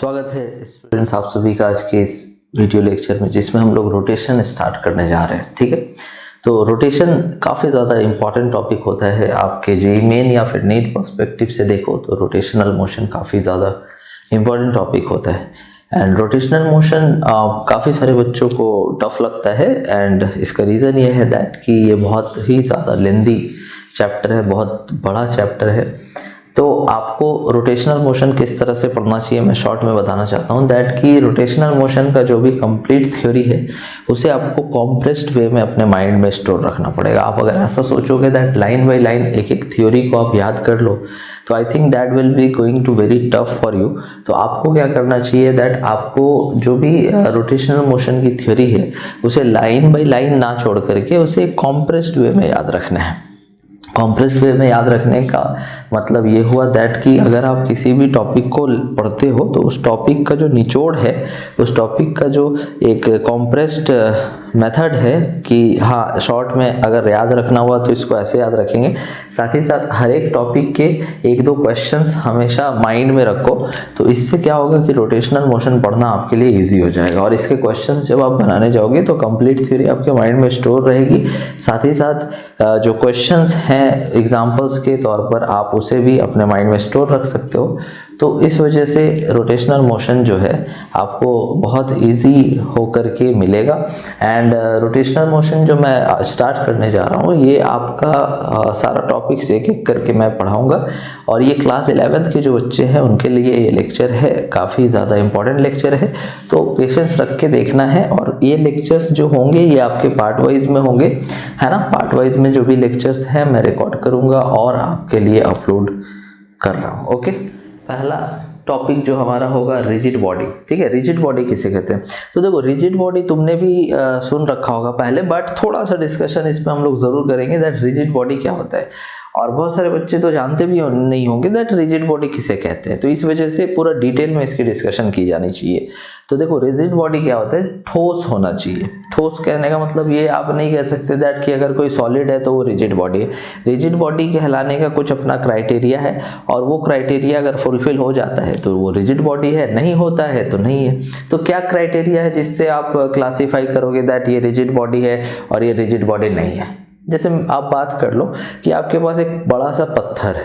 स्वागत है स्टूडेंट्स आप सभी का आज के इस वीडियो लेक्चर में, जिसमें हम लोग रोटेशन स्टार्ट करने जा रहे हैं। ठीक है, तो रोटेशन काफ़ी ज़्यादा इंपॉर्टेंट टॉपिक होता है आपके जेईई मेन या फिर नीट पर्सपेक्टिव से देखो तो रोटेशनल मोशन काफ़ी ज़्यादा इंपॉर्टेंट टॉपिक होता है। एंड रोटेशनल मोशन काफ़ी सारे बच्चों को टफ लगता है एंड इसका रीज़न ये है दैट कि ये बहुत ही ज़्यादा लेंदी चैप्टर है, बहुत बड़ा चैप्टर है। तो आपको रोटेशनल मोशन किस तरह से पढ़ना चाहिए मैं शॉर्ट में बताना चाहता हूँ दैट कि रोटेशनल मोशन का जो भी कंप्लीट थ्योरी है उसे आपको कॉम्प्रेस्ड वे में अपने माइंड में स्टोर रखना पड़ेगा। आप अगर ऐसा सोचोगे दैट लाइन बाय लाइन एक एक थ्योरी को आप याद कर लो तो I think that will be going to very tough for you. तो आपको क्या करना चाहिए दैट आपको जो भी रोटेशनल मोशन की थ्योरी है उसे लाइन बाय लाइन ना छोड़ करके उसे कॉम्प्रेस्ड वे में याद रखना है। कॉम्प्रेस्ड वे में याद रखने का मतलब ये हुआ दैट कि अगर आप किसी भी टॉपिक को पढ़ते हो तो उस टॉपिक का जो निचोड़ है, उस टॉपिक का जो एक कॉम्प्रेस्ड मेथड है कि हाँ शॉर्ट में अगर याद रखना हुआ तो इसको ऐसे याद रखेंगे। साथ ही साथ हर एक टॉपिक के एक दो क्वेश्चंस हमेशा माइंड में रखो, तो इससे क्या होगा कि रोटेशनल मोशन पढ़ना आपके लिए ईजी हो जाएगा और इसके क्वेश्चंस जब आप बनाने जाओगे तो कंप्लीट थ्योरी आपके माइंड में स्टोर रहेगी। साथ ही साथ जो क्वेश्चंस हैं एग्जाम्पल्स के तौर पर आप उसे भी अपने माइंड में स्टोर रख सकते हो। तो इस वजह से रोटेशनल मोशन जो है आपको बहुत इजी होकर के मिलेगा। एंड रोटेशनल मोशन जो मैं स्टार्ट करने जा रहा हूँ ये आपका सारा टॉपिक्स एक एक करके मैं पढ़ाऊँगा और ये क्लास 11th के जो बच्चे हैं उनके लिए ये लेक्चर है, काफ़ी ज़्यादा इंपॉर्टेंट लेक्चर है। तो पेशेंस रख के देखना है और ये लेक्चर्स जो होंगे ये आपके पार्ट वाइज में होंगे, है ना। पार्ट वाइज में जो भी लेक्चर्स हैं मैं रिकॉर्ड करूँगा और आपके लिए अपलोड कर रहा हूँ। ओके, पहला टॉपिक जो हमारा होगा रिजिड बॉडी। ठीक है, रिजिड बॉडी किसे कहते हैं? तो देखो रिजिड बॉडी तुमने भी सुन रखा होगा पहले, बट थोड़ा सा डिस्कशन इस पे हम लोग जरूर करेंगे दैट रिजिड बॉडी क्या होता है। और बहुत सारे बच्चे तो जानते भी नहीं होंगे दैट रिजिड बॉडी किसे कहते हैं, तो इस वजह से पूरा डिटेल में इसकी डिस्कशन की जानी चाहिए। तो देखो रिजिड बॉडी क्या होता है, ठोस होना चाहिए। ठोस कहने का मतलब ये आप नहीं कह सकते दैट कि अगर कोई सॉलिड है तो वो रिजिड बॉडी है। रिजिड बॉडी कहलाने का कुछ अपना क्राइटेरिया है और वो क्राइटेरिया अगर फुलफिल हो जाता है तो वो रिजिड बॉडी है, नहीं होता है तो नहीं है। तो क्या क्राइटेरिया है जिससे आप क्लासीफाई करोगे दैट ये रिजिड बॉडी है और ये रिजिड बॉडी नहीं है? जैसे आप बात कर लो कि आपके पास एक बड़ा सा पत्थर है,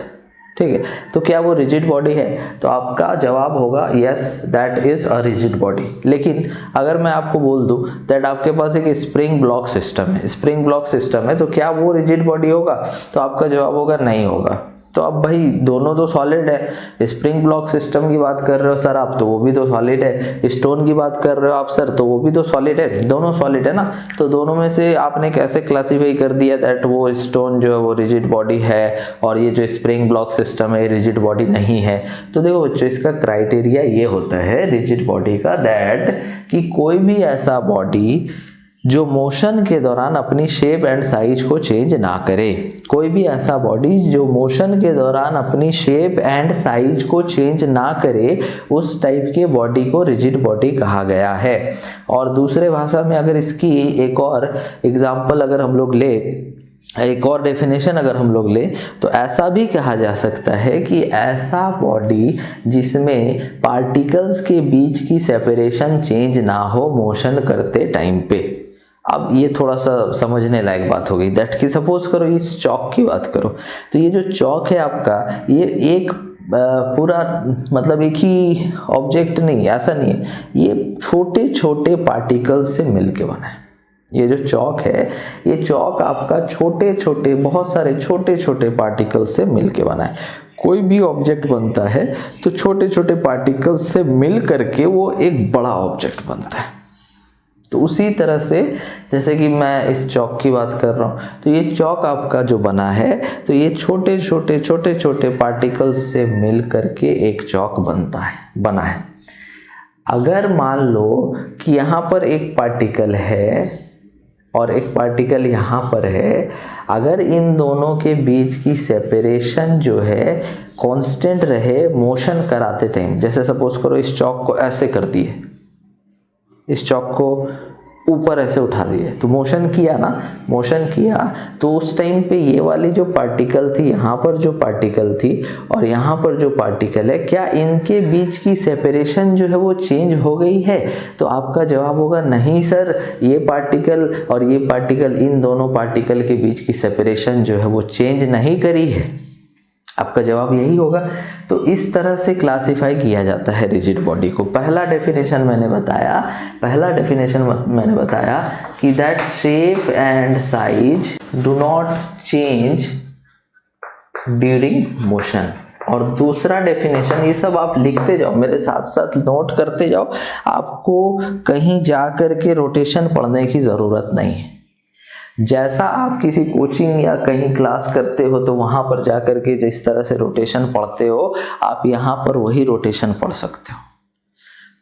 ठीक है, तो क्या वो रिजिड बॉडी है? तो आपका जवाब होगा yes that is a rigid body. लेकिन अगर मैं आपको बोल दूं दैट आपके पास एक स्प्रिंग ब्लॉक सिस्टम है, स्प्रिंग ब्लॉक सिस्टम है, तो क्या वो रिजिड बॉडी होगा? तो आपका जवाब होगा नहीं होगा। तो अब भाई दोनों तो सॉलिड है, स्प्रिंग ब्लॉक सिस्टम की बात कर रहे हो सर आप तो वो भी तो सॉलिड है, स्टोन की बात कर रहे हो आप सर तो वो भी तो सॉलिड है, दोनों सॉलिड है ना। तो दोनों में से आपने कैसे क्लासीफाई कर दिया दैट वो स्टोन जो है वो रिजिड बॉडी है और ये जो स्प्रिंग ब्लॉक सिस्टम है रिजिड बॉडी नहीं है? तो देखो बच्चों इसका क्राइटेरिया ये होता है रिजिड बॉडी का दैट कि कोई भी ऐसा बॉडी जो मोशन के दौरान अपनी शेप एंड साइज को चेंज ना करे, कोई भी ऐसा बॉडी जो मोशन के दौरान अपनी शेप एंड साइज को चेंज ना करे उस टाइप के बॉडी को रिजिड बॉडी कहा गया है। और दूसरे भाषा में अगर इसकी एक और एग्जांपल अगर हम लोग ले, एक और डेफिनेशन अगर हम लोग ले तो ऐसा भी कहा जा सकता है कि ऐसा बॉडी जिसमें पार्टिकल्स के बीच की सेपरेशन चेंज ना हो मोशन करते टाइम पे। अब ये थोड़ा सा समझने लायक बात हो गई दैट कि सपोज करो इस चौक की बात करो, तो ये जो चौक है आपका ये एक पूरा मतलब एक ही ऑब्जेक्ट नहीं, ऐसा नहीं है, ये छोटे छोटे पार्टिकल्स से मिलके बना है। ये जो चौक है ये चौक आपका छोटे छोटे बहुत सारे छोटे छोटे पार्टिकल्स से मिलके बना है। कोई भी ऑब्जेक्ट बनता है तो छोटे छोटे पार्टिकल्स से मिल करके वो एक बड़ा ऑब्जेक्ट बनता है। तो उसी तरह से जैसे कि मैं इस चौक की बात कर रहा हूँ तो ये चौक आपका जो बना है तो ये छोटे छोटे पार्टिकल्स से मिल करके एक चौक बना है। अगर मान लो कि यहाँ पर एक पार्टिकल है और एक पार्टिकल यहाँ पर है, अगर इन दोनों के बीच की सेपरेशन जो है कांस्टेंट रहे मोशन कराते टाइम, जैसे सपोज करो इस चौक को ऐसे कर दिए, इस चौक को ऊपर ऐसे उठा दिए, तो मोशन किया ना, मोशन किया तो उस टाइम पे ये वाली जो पार्टिकल थी, यहाँ पर जो पार्टिकल थी और यहाँ पर जो पार्टिकल है, क्या इनके बीच की सेपरेशन जो है वो चेंज हो गई है? तो आपका जवाब होगा नहीं सर, ये पार्टिकल और ये पार्टिकल, इन दोनों पार्टिकल के बीच की सेपरेशन जो है वो चेंज नहीं करी है। आपका जवाब यही होगा। तो इस तरह से क्लासिफाई किया जाता है रिजिड बॉडी को। पहला डेफिनेशन मैंने बताया कि that shape and size do not change during motion. और दूसरा डेफिनेशन, ये सब आप लिखते जाओ, मेरे साथ साथ नोट करते जाओ, आपको कहीं जा कर के रोटेशन पढ़ने की ज़रूरत नहीं है। जैसा आप किसी कोचिंग या कहीं क्लास करते हो तो वहाँ पर जा कर के जिस तरह से रोटेशन पढ़ते हो, आप यहाँ पर वही रोटेशन पढ़ सकते हो।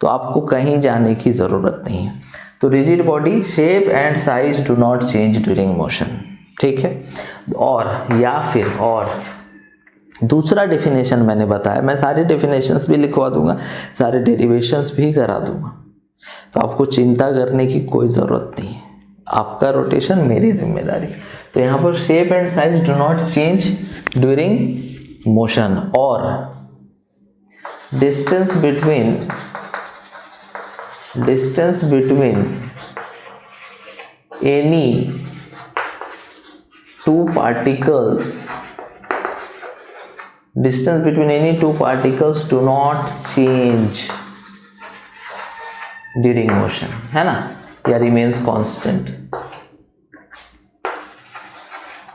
तो आपको कहीं जाने की ज़रूरत नहीं है। तो rigid body, shape and size do not change during motion, ठीक है। और दूसरा डेफिनेशन मैंने बताया, मैं सारे डेफिनेशंस भी लिखवा दूंगा, सारे डेरिवेशंस भी करा दूंगा, तो आपको चिंता करने की कोई ज़रूरत नहीं है। आपका रोटेशन मेरी जिम्मेदारी। तो यहाँ पर shape and size do not change during motion, और distance between any two particles do not change during motion, है ना, या रिमेन्स कांस्टेंट।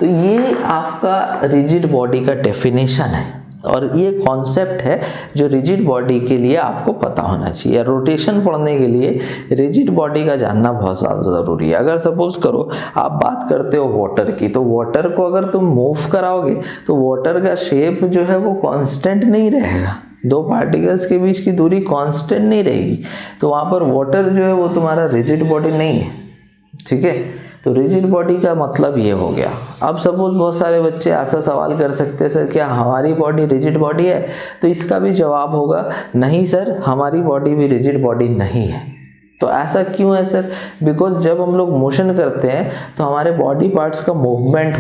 तो ये आपका रिजिड बॉडी का डेफिनेशन है, और ये कॉन्सेप्ट है जो रिजिड बॉडी के लिए आपको पता होना चाहिए। रोटेशन पढ़ने के लिए रिजिड बॉडी का जानना बहुत ज़्यादा ज़रूरी है। अगर सपोज करो आप बात करते हो वाटर की, तो वाटर को अगर तुम मूव कराओगे तो वाटर का शेप जो है वो कांस्टेंट नहीं रहेगा, दो पार्टिकल्स के बीच की दूरी कांस्टेंट नहीं रहेगी, तो वहाँ पर वाटर जो है वो तुम्हारा रिजिड बॉडी नहीं है, ठीक है। तो रिजिड बॉडी का मतलब ये हो गया। अब सपोज बहुत सारे बच्चे ऐसा सवाल कर सकते हैं, सर क्या हमारी बॉडी रिजिड बॉडी है? तो इसका भी जवाब होगा नहीं सर, हमारी बॉडी भी रिजिड बॉडी नहीं है। तो ऐसा क्यों है सर? बिकॉज जब हम लोग मोशन करते हैं तो हमारे बॉडी पार्ट्स का मूवमेंट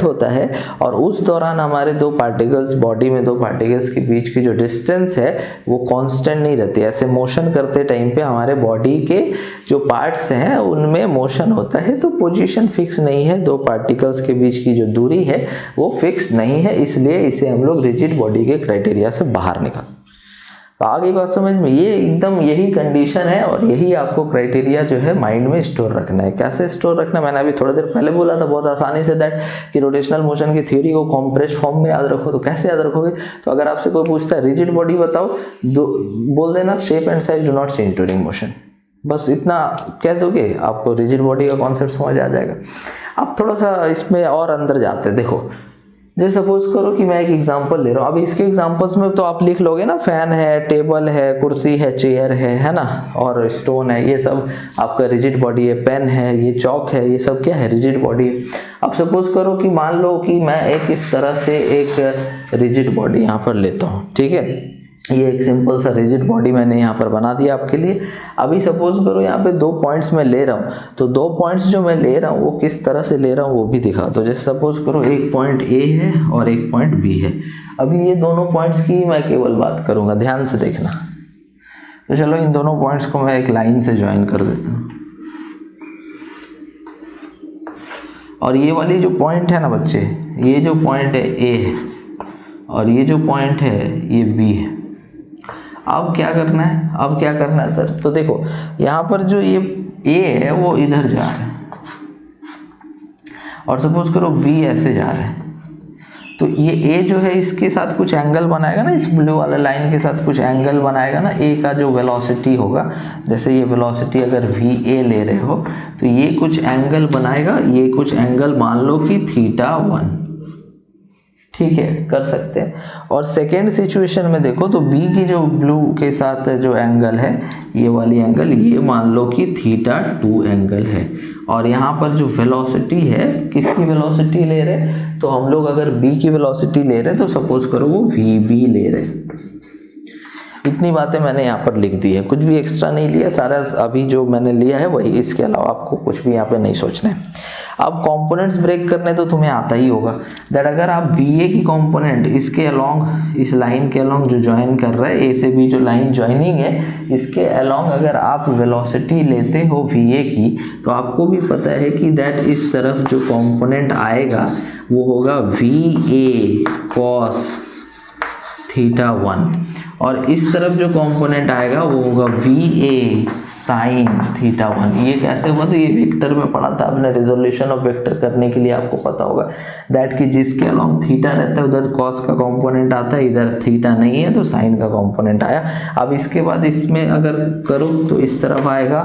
होता है, और उस दौरान हमारे दो पार्टिकल्स, बॉडी में दो पार्टिकल्स के बीच की जो डिस्टेंस है वो कांस्टेंट नहीं रहती। ऐसे मोशन करते टाइम पे हमारे बॉडी के जो पार्ट्स हैं उनमें मोशन होता है, तो पोजीशन फिक्स नहीं है, दो पार्टिकल्स के बीच की जो दूरी है वो फिक्स नहीं है, इसलिए इसे हम लोग रिजिड बॉडी के क्राइटेरिया से बाहर निकालते। तो आगे बात समझ में, ये एकदम यही कंडीशन है और यही आपको क्राइटेरिया जो है माइंड में स्टोर रखना है। कैसे स्टोर रखना, मैंने अभी थोड़ी देर पहले बोला था बहुत आसानी से, दैट कि रोटेशनल मोशन की थ्योरी को कॉम्प्रेस्ड फॉर्म में याद रखो। तो कैसे याद रखोगे? तो अगर आपसे कोई पूछता है रिजिड बॉडी बताओ, बोल देना shape and size do not change during motion, बस इतना कह दोगे, आपको रिजिड बॉडी का कॉन्सेप्ट समझ आ जाएगा। आप थोड़ा सा इसमें और अंदर जाते हैं। देखो, जैसे सपोज करो कि मैं एक एग्जांपल ले रहा हूँ। अब इसके एग्जांपल्स में तो आप लिख लोगे ना, फैन है, टेबल है, कुर्सी है, चेयर है ना, और स्टोन है, ये सब आपका रिजिड बॉडी है। पेन है, ये चौक है, ये सब क्या है? Rigid body. अब सपोज करो कि मान लो कि मैं एक इस तरह से एक रिजिड बॉडी यहाँ पर लेता हूँ, ठीक है। ये एक सिंपल सा रिजिड बॉडी मैंने यहाँ पर बना दिया आपके लिए। अभी सपोज करो यहाँ पे 2 पॉइंट्स मैं ले रहा हूँ, तो 2 पॉइंट्स जो मैं ले रहा हूँ वो किस तरह से ले रहा हूँ वो भी दिखा दो। जैसे सपोज करो एक पॉइंट ए है और एक पॉइंट बी है। अभी ये दोनों पॉइंट्स की मैं केवल बात करूँगा, ध्यान से देखना। तो चलो इन दोनों पॉइंट्स को मैं एक लाइन से ज्वाइन कर देता हूँ, और ये वाली जो पॉइंट है ना बच्चे, ये जो पॉइंट है ए है और ये जो पॉइंट है ये बी है। अब क्या करना है सर? तो देखो यहाँ पर जो ये ए है वो इधर जा रहा है और सपोज करो बी ऐसे जा रहा है, तो ये ए जो है इसके साथ कुछ एंगल बनाएगा ना, इस ब्लू वाले लाइन के साथ कुछ एंगल बनाएगा ना। ए का जो वेलोसिटी होगा, जैसे ये वेलोसिटी अगर वी ए ले रहे हो तो ये कुछ एंगल बनाएगा, ये कुछ एंगल मान लो कि θ1, ठीक है, कर सकते हैं। और सेकेंड सिचुएशन में देखो तो बी की जो ब्लू के साथ जो एंगल है, ये वाली एंगल, ये मान लो कि θ2 एंगल है। और यहाँ पर जो वेलोसिटी है, किसकी वेलोसिटी ले रहे? तो हम लोग अगर बी की वेलोसिटी ले रहे तो सपोज करो वो वी बी ले रहे। इतनी बातें मैंने यहाँ पर लिख दी है, कुछ भी एक्स्ट्रा नहीं लिया, सारा अभी जो मैंने लिया है वही, इसके अलावा आपको कुछ भी यहाँ पे नहीं सोचना है। अब कंपोनेंट्स ब्रेक करने तो तुम्हें आता ही होगा दैट अगर आप VA की कंपोनेंट इसके अलोंग, इस लाइन के अलोंग जो ज्वाइन कर रहा है, A से B जो लाइन ज्वाइनिंग है, इसके अलोंग अगर आप वेलोसिटी लेते हो VA की, तो आपको भी पता है कि दैट इस तरफ जो कंपोनेंट आएगा वो होगा VA cos θ1, और इस तरफ जो कंपोनेंट आएगा वो होगा VA sin θ1। ये कैसे हुआ? तो ये वेक्टर में पढ़ा था आपने, रिजोल्यूशन ऑफ वेक्टर करने के लिए आपको पता होगा दैट कि जिसके अलोंग थीटा रहता है उधर कॉस का कंपोनेंट आता है, इधर थीटा नहीं है तो साइन का कंपोनेंट आया। अब इसके बाद इसमें अगर करो तो इस तरफ आएगा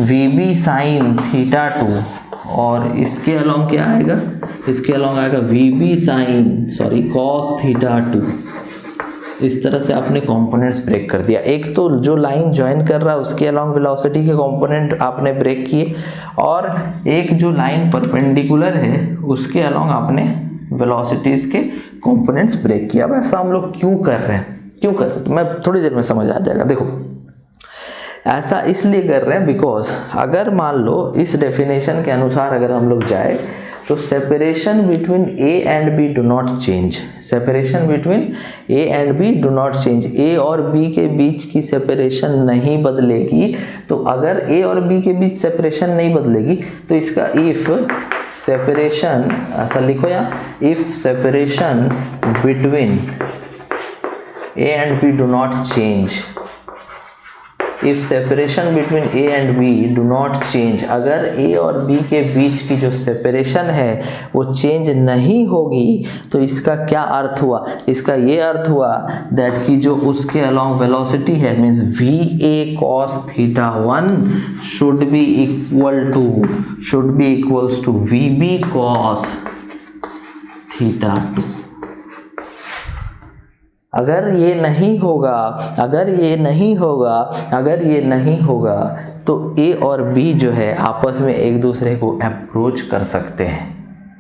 VB sin θ2, और इसके अलोंग क्या आएगा? इसके अलोंग आएगा VB cos θ2। इस तरह से आपने कंपोनेंट्स ब्रेक कर दिया। एक तो जो लाइन ज्वाइन कर रहा है उसके अलोंग वेलोसिटी के कंपोनेंट आपने ब्रेक किए, और एक जो लाइन परपेंडिकुलर है उसके अलोंग आपने वेलोसिटीज के कंपोनेंट्स ब्रेक किया। अब ऐसा हम लोग क्यों कर रहे हैं, क्यों कर रहे हैं तो मैं थोड़ी देर में समझ आ जाएगा। देखो ऐसा इसलिए कर रहे हैं बिकॉज अगर मान लो इस डेफिनेशन के अनुसार अगर हम लोग जाए तो separation between A and B do not change, separation between A and B do not change, A और B के बीच की सेपरेशन नहीं बदलेगी। तो अगर A और B के बीच सेपरेशन नहीं बदलेगी तो इसका इफ सेपरेशन, ऐसा लिखो या, if separation between A and B do not change, if separation between A and B do not change, अगर A और B के बीच की जो सेपरेशन है वो चेंज नहीं होगी तो इसका क्या अर्थ हुआ? इसका ये अर्थ हुआ दैट कि जो उसके अलोंग वेलोसिटी है means VA cos θ1 should be equals to VB cos θ2। अगर ये नहीं होगा, अगर ये नहीं होगा, अगर ये नहीं होगा तो A और B जो है आपस में एक दूसरे को अप्रोच कर सकते हैं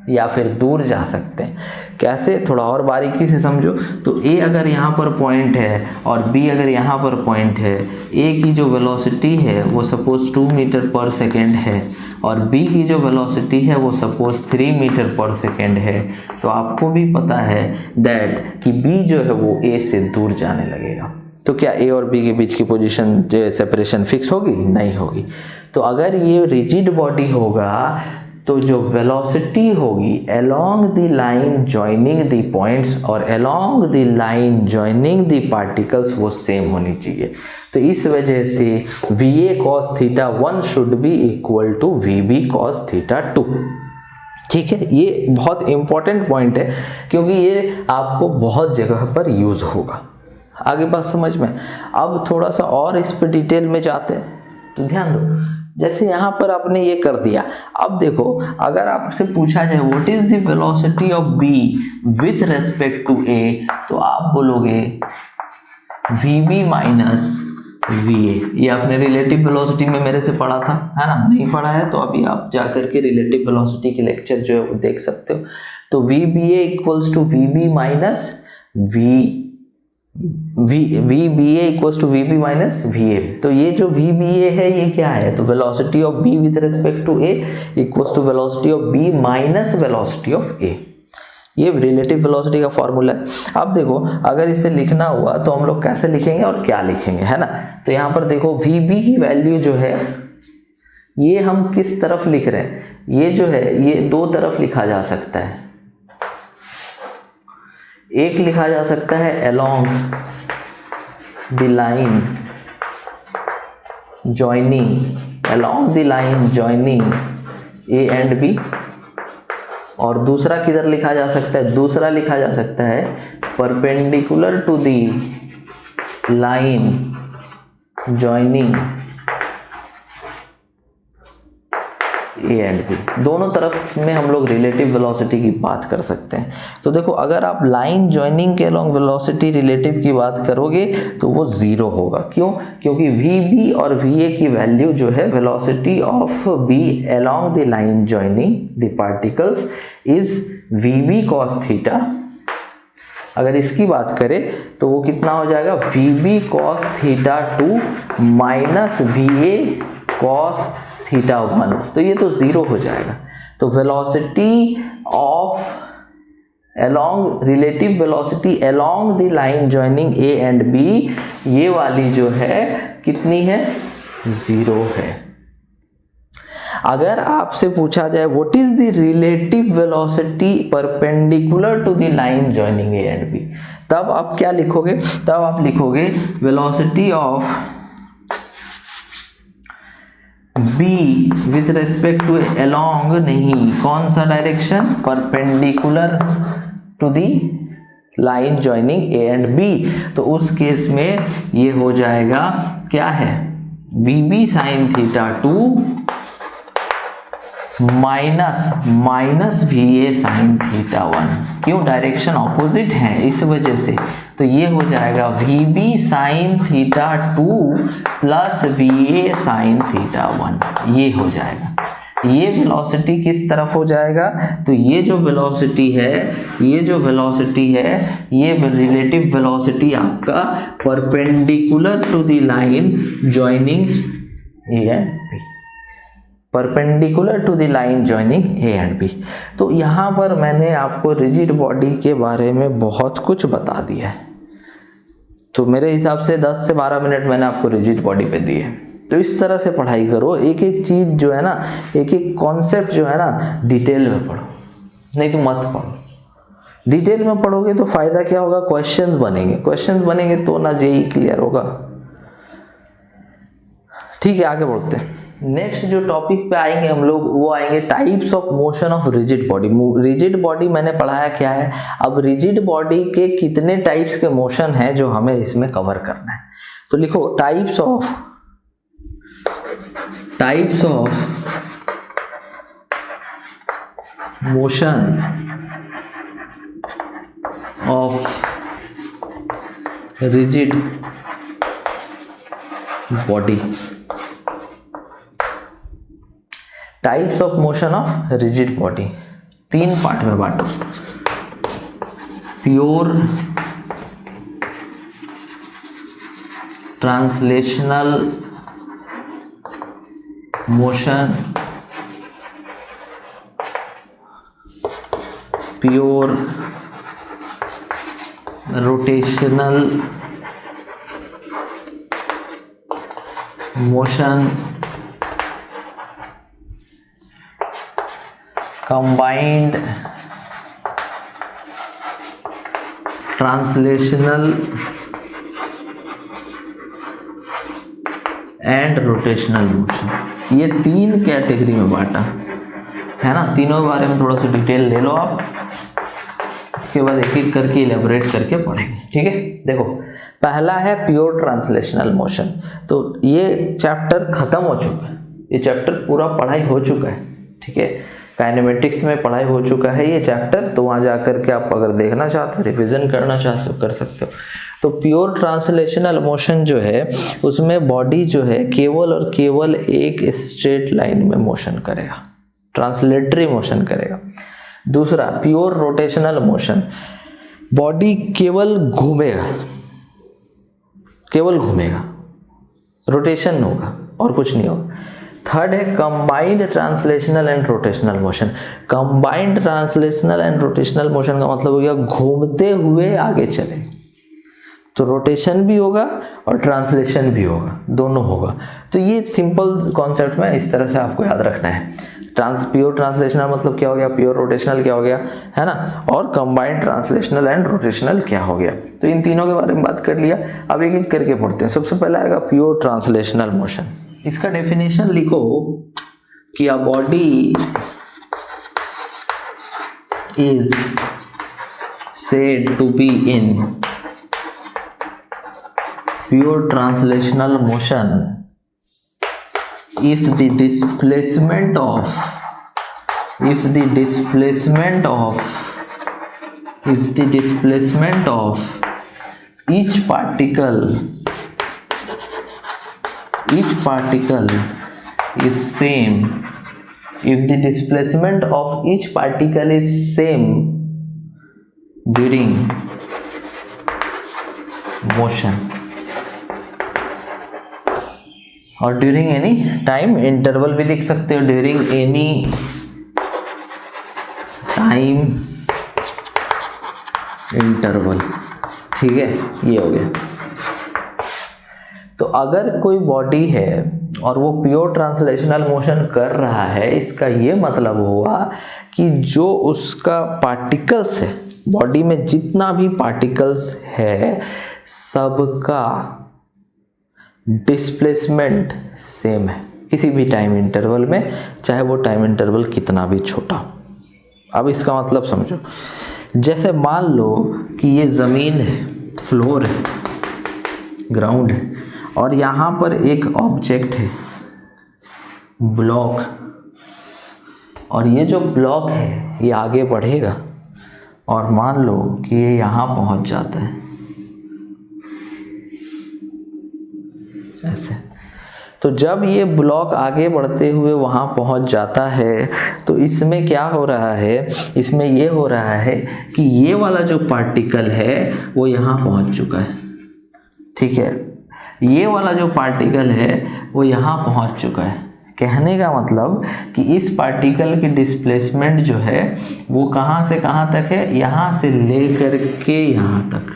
या फिर दूर जा सकते हैं। कैसे? थोड़ा और बारीकी से समझो। तो A अगर यहाँ पर पॉइंट है और B अगर यहाँ पर पॉइंट है, A की जो वेलोसिटी है वो सपोज 2 मीटर पर सेकेंड है और B की जो वेलोसिटी है वो सपोज 3 मीटर पर सेकेंड है, तो आपको भी पता है दैट कि B जो है वो A से दूर जाने लगेगा। तो क्या A और B के बीच की पोजीशन जो सेपरेशन फिक्स होगी? नहीं होगी। तो अगर ये रिजिड बॉडी होगा तो जो वेलोसिटी होगी along the line joining the points और along the line joining the particles वो सेम होनी चाहिए। तो इस वजह से VA cos θ1 should be equal to VB cos θ2। ठीक है, ये बहुत इंपॉर्टेंट पॉइंट है क्योंकि ये आपको बहुत जगह पर यूज होगा। आगे बात समझ में। अब थोड़ा सा और इस पे डिटेल में जाते हैं तो ध्यान दो, जैसे यहाँ पर आपने ये कर दिया। अब देखो अगर आपसे पूछा जाए what is the velocity of B with respect to A, तो आप बोलोगे VB माइनस VA। ये आपने रिलेटिव वेलोसिटी में मेरे से पढ़ा था, है ना? नहीं पढ़ा है तो अभी आप जाकर के रिलेटिव वेलोसिटी के लेक्चर जो है वो देख सकते हो। तो VBA equals to VB minus VBA equals to VB minus VA। तो ये जो VBA है ये क्या है? तो velocity of B with respect to A equals to velocity of B minus velocity of A। ये रिलेटिव वेलोसिटी का फॉर्मूला है। अब देखो अगर इसे लिखना हुआ तो हम लोग कैसे लिखेंगे और क्या लिखेंगे, है ना? तो यहाँ पर देखो VB की वैल्यू जो है ये हम किस तरफ लिख रहे हैं? ये जो है ये दो तरफ लिखा जा सकता है। एक लिखा जा सकता है along the line joining A and B, और दूसरा किधर लिखा जा सकता है? दूसरा लिखा जा सकता है perpendicular to the line joining A and B। दोनों तरफ में हम लोग रिलेटिव वेलोसिटी की बात कर सकते हैं। तो देखो अगर आप लाइन जॉइनिंग के अलोंग वेलोसिटी रिलेटिव की बात करोगे तो वो 0 होगा। क्यों? क्योंकि VB और VA की वैल्यू जो है velocity of B along the line joining the particles is VB cos theta अगर इसकी बात करें तो वो कितना हो जाएगा, VB cos theta 2 minus VA cos theta 1, तो ये तो 0 हो जाएगा। तो velocity of along relative velocity along the line joining A and B, ये वाली जो है कितनी है, 0 है। अगर आपसे पूछा जाए what is the relative velocity perpendicular to the line joining A and B, तब आप क्या लिखोगे, तब आप लिखोगे velocity of B with respect to along नहीं, कौन सा direction, perpendicular to the line joining A and B, तो उस केस में ये हो जाएगा क्या है, VB sin theta 2 minus VA sin theta 1, क्यों, डायरेक्शन ऑपोजिट है इस वजह से, तो ये हो जाएगा VB sin theta 2 plus VA sin theta 1, ये हो जाएगा। ये वेलोसिटी किस तरफ हो जाएगा, तो ये जो वेलोसिटी है, ये जो वेलोसिटी है, ये रिलेटिव वेलोसिटी आपका perpendicular to the line joining A and B, perpendicular to the line joining A and B। तो यहाँ पर मैंने आपको रिजिड बॉडी के बारे में बहुत कुछ बता दिया है, तो मेरे हिसाब से 10 से 12 मिनट मैंने आपको रिजिड बॉडी पे दिए। तो इस तरह से पढ़ाई करो, एक एक चीज़ जो है ना, एक एक कॉन्सेप्ट जो है ना, डिटेल में पढ़ो, नहीं तो मत पढ़ो। डिटेल में पढ़ोगे तो फ़ायदा क्या होगा, क्वेश्चंस बनेंगे, क्वेश्चंस बनेंगे तो ना जेई क्लियर होगा। ठीक है, आगे बढ़ते हैं। नेक्स्ट जो टॉपिक पे आएंगे हम लोग, वो आएंगे types of motion of rigid body. Rigid body मैंने पढ़ाया क्या है, अब रिजिड बॉडी के कितने टाइप्स के मोशन हैं जो हमें इसमें कवर करना है। तो लिखो types of motion of rigid body, types of motion of rigid body 3 part में बांटो। Pure translational motion, pure rotational motion, combined translational and rotational motion. ये 3 कैटेगरी में बांटा है ना, तीनों के बारे में थोड़ा सा डिटेल ले लो आप, उसके बाद एक एक करके इलेबोरेट करके पढ़ेंगे। ठीक है, देखो पहला है प्योर ट्रांसलेशनल मोशन। तो ये चैप्टर खत्म हो चुका है, ये चैप्टर पूरा पढ़ाई हो चुका है। ठीक है, काइनेमेटिक्स में पढ़ाई हो चुका है ये चैप्टर, तो वहाँ जा कर के आप अगर देखना चाहते हो, रिविजन करना चाहते हो, कर सकते हो। तो प्योर ट्रांसलेशनल मोशन जो है उसमें बॉडी जो है केवल और केवल एक स्ट्रेट लाइन में मोशन करेगा, ट्रांसलेटरी मोशन करेगा। दूसरा प्योर रोटेशनल मोशन, बॉडी केवल घूमेगा, केवल घूमेगा, रोटेशन होगा और कुछ नहीं होगा। थर्ड है combined translational and rotational motion. Combined translational and rotational motion का मतलब हो गया घूमते हुए आगे चले, तो रोटेशन भी होगा और ट्रांसलेशन भी होगा, दोनों होगा। तो ये सिंपल कॉन्सेप्ट में इस तरह से आपको याद रखना है। प्योर ट्रांसलेशनल मतलब क्या हो गया, प्योर रोटेशनल क्या हो गया, है ना, और कंबाइंड ट्रांसलेशनल एंड रोटेशनल क्या हो गया। तो इन तीनों के बारे में बात कर लिया, अब एक एक करके पढ़ते हैं। सबसे पहला आएगा प्योर ट्रांसलेशनल मोशन। इसका डेफिनेशन लिखो कि a body is said to be in pure translational motion if the displacement of each particle is same, if the displacement of each particle is same during motion और during any time interval भी लिख सकते हो, during any time interval. ठीक है, ये हो गया। तो अगर कोई बॉडी है और वो प्योर ट्रांसलेशनल मोशन कर रहा है, इसका ये मतलब हुआ कि जो उसका पार्टिकल्स है, बॉडी में जितना भी पार्टिकल्स है सबका डिस्प्लेसमेंट सेम है किसी भी टाइम इंटरवल में, चाहे वो टाइम इंटरवल कितना भी छोटा। अब इसका मतलब समझो, जैसे मान लो कि ये ज़मीन है, फ्लोर है, ग्राउंड है, और यहाँ पर एक ऑब्जेक्ट है, ब्लॉक, और ये जो ब्लॉक है ये आगे बढ़ेगा और मान लो कि ये यहाँ पहुँच जाता है ऐसे। तो जब ये ब्लॉक आगे बढ़ते हुए वहाँ पहुँच जाता है तो इसमें क्या हो रहा है, इसमें ये हो रहा है कि ये वाला जो पार्टिकल है वो यहाँ पहुँच चुका है। ठीक है, ये वाला जो पार्टिकल है वो यहाँ पहुँच चुका है। कहने का मतलब कि इस पार्टिकल की डिस्प्लेसमेंट जो है वो कहाँ से कहाँ तक है, यहाँ से लेकर के यहाँ तक,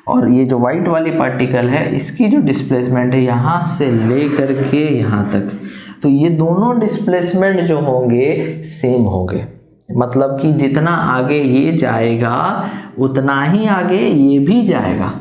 और ये जो वाइट वाली पार्टिकल है इसकी जो डिस्प्लेसमेंट है यहाँ से लेकर के यहाँ तक। तो ये दोनों डिस्प्लेसमेंट जो होंगे सेम होंगे, मतलब कि जितना आगे ये जाएगा उतना ही आगे ये भी जाएगा।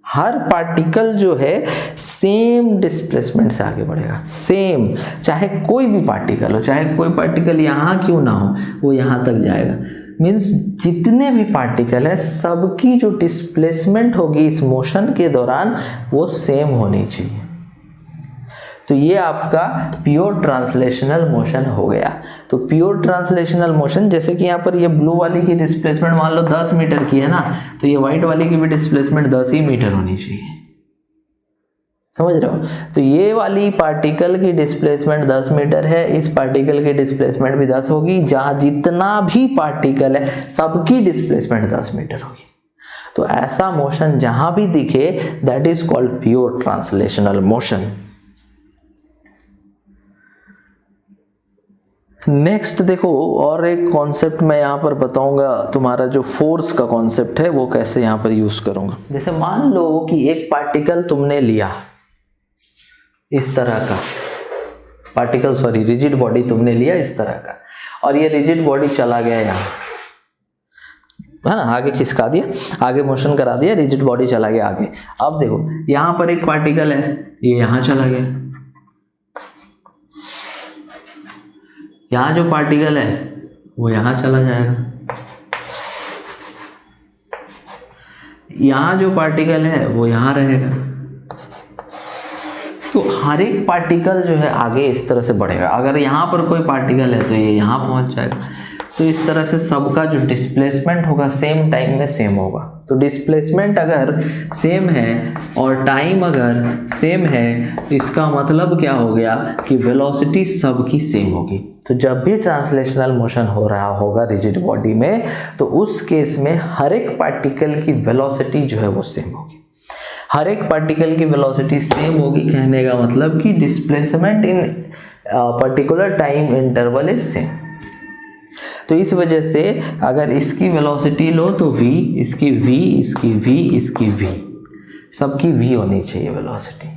हर पार्टिकल जो है सेम डिस्प्लेसमेंट से आगे बढ़ेगा, सेम, चाहे कोई भी पार्टिकल हो, चाहे कोई पार्टिकल यहाँ क्यों ना हो, वो यहाँ तक जाएगा। मीन्स जितने भी पार्टिकल है सबकी जो डिस्प्लेसमेंट होगी इस मोशन के दौरान वो सेम होनी चाहिए। तो ये आपका प्योर ट्रांसलेशनल मोशन हो गया। तो प्योर ट्रांसलेशनल मोशन, जैसे कि यहाँ पर ये ब्लू वाली की डिस्प्लेसमेंट मान लो 10 मीटर की है ना, तो ये वाइट वाली की भी डिस्प्लेसमेंट 10 ही मीटर होनी चाहिए। समझ रहे हो? तो ये वाली पार्टिकल की डिस्प्लेसमेंट 10 मीटर है, इस पार्टिकल की डिस्प्लेसमेंट भी 10 होगी। जहाँ जितना भी पार्टिकल है सबकी डिस्प्लेसमेंट 10 मीटर होगी। तो ऐसा मोशन जहाँ भी दिखे that is called pure translational motion. Next देखो, और एक कॉन्सेप्ट मैं यहाँ पर बताऊंगा, तुम्हारा जो फोर्स का कॉन्सेप्ट है वो कैसे यहाँ पर यूज करूंगा। जैसे मान लो कि एक पार्टिकल तुमने लिया, इस तरह का पार्टिकल, सॉरी रिजिड बॉडी तुमने लिया इस तरह का, और ये रिजिड बॉडी चला गया यहाँ, है ना, आगे खिसका दिया, आगे मोशन करा दिया, रिजिड बॉडी चला गया आगे। अब देखो यहाँ पर एक पार्टिकल है, ये यहाँ चला गया, यहाँ जो पार्टिकल है वो यहाँ चला जाएगा, यहाँ जो पार्टिकल है वो यहाँ रहेगा। तो हर एक पार्टिकल जो है आगे इस तरह से बढ़ेगा। अगर यहाँ पर कोई पार्टिकल है तो ये यहाँ पहुँच जाएगा। तो इस तरह से सबका जो डिस्प्लेसमेंट होगा सेम टाइम में सेम होगा। तो डिस्प्लेसमेंट अगर सेम है और टाइम अगर सेम है तो इसका मतलब क्या हो गया कि वेलोसिटी सबकी सेम होगी। तो जब भी ट्रांसलेशनल मोशन हो रहा होगा रिजिड बॉडी में तो उस केस में हर एक पार्टिकल की वेलोसिटी जो है वो सेम होगी। हर एक पार्टिकल की वेलोसिटी सेम होगी, कहने का मतलब कि displacement in particular time interval is same. तो इस वजह से अगर इसकी वेलोसिटी लो तो v, इसकी v, इसकी v, इसकी v, सबकी v होनी चाहिए velocity.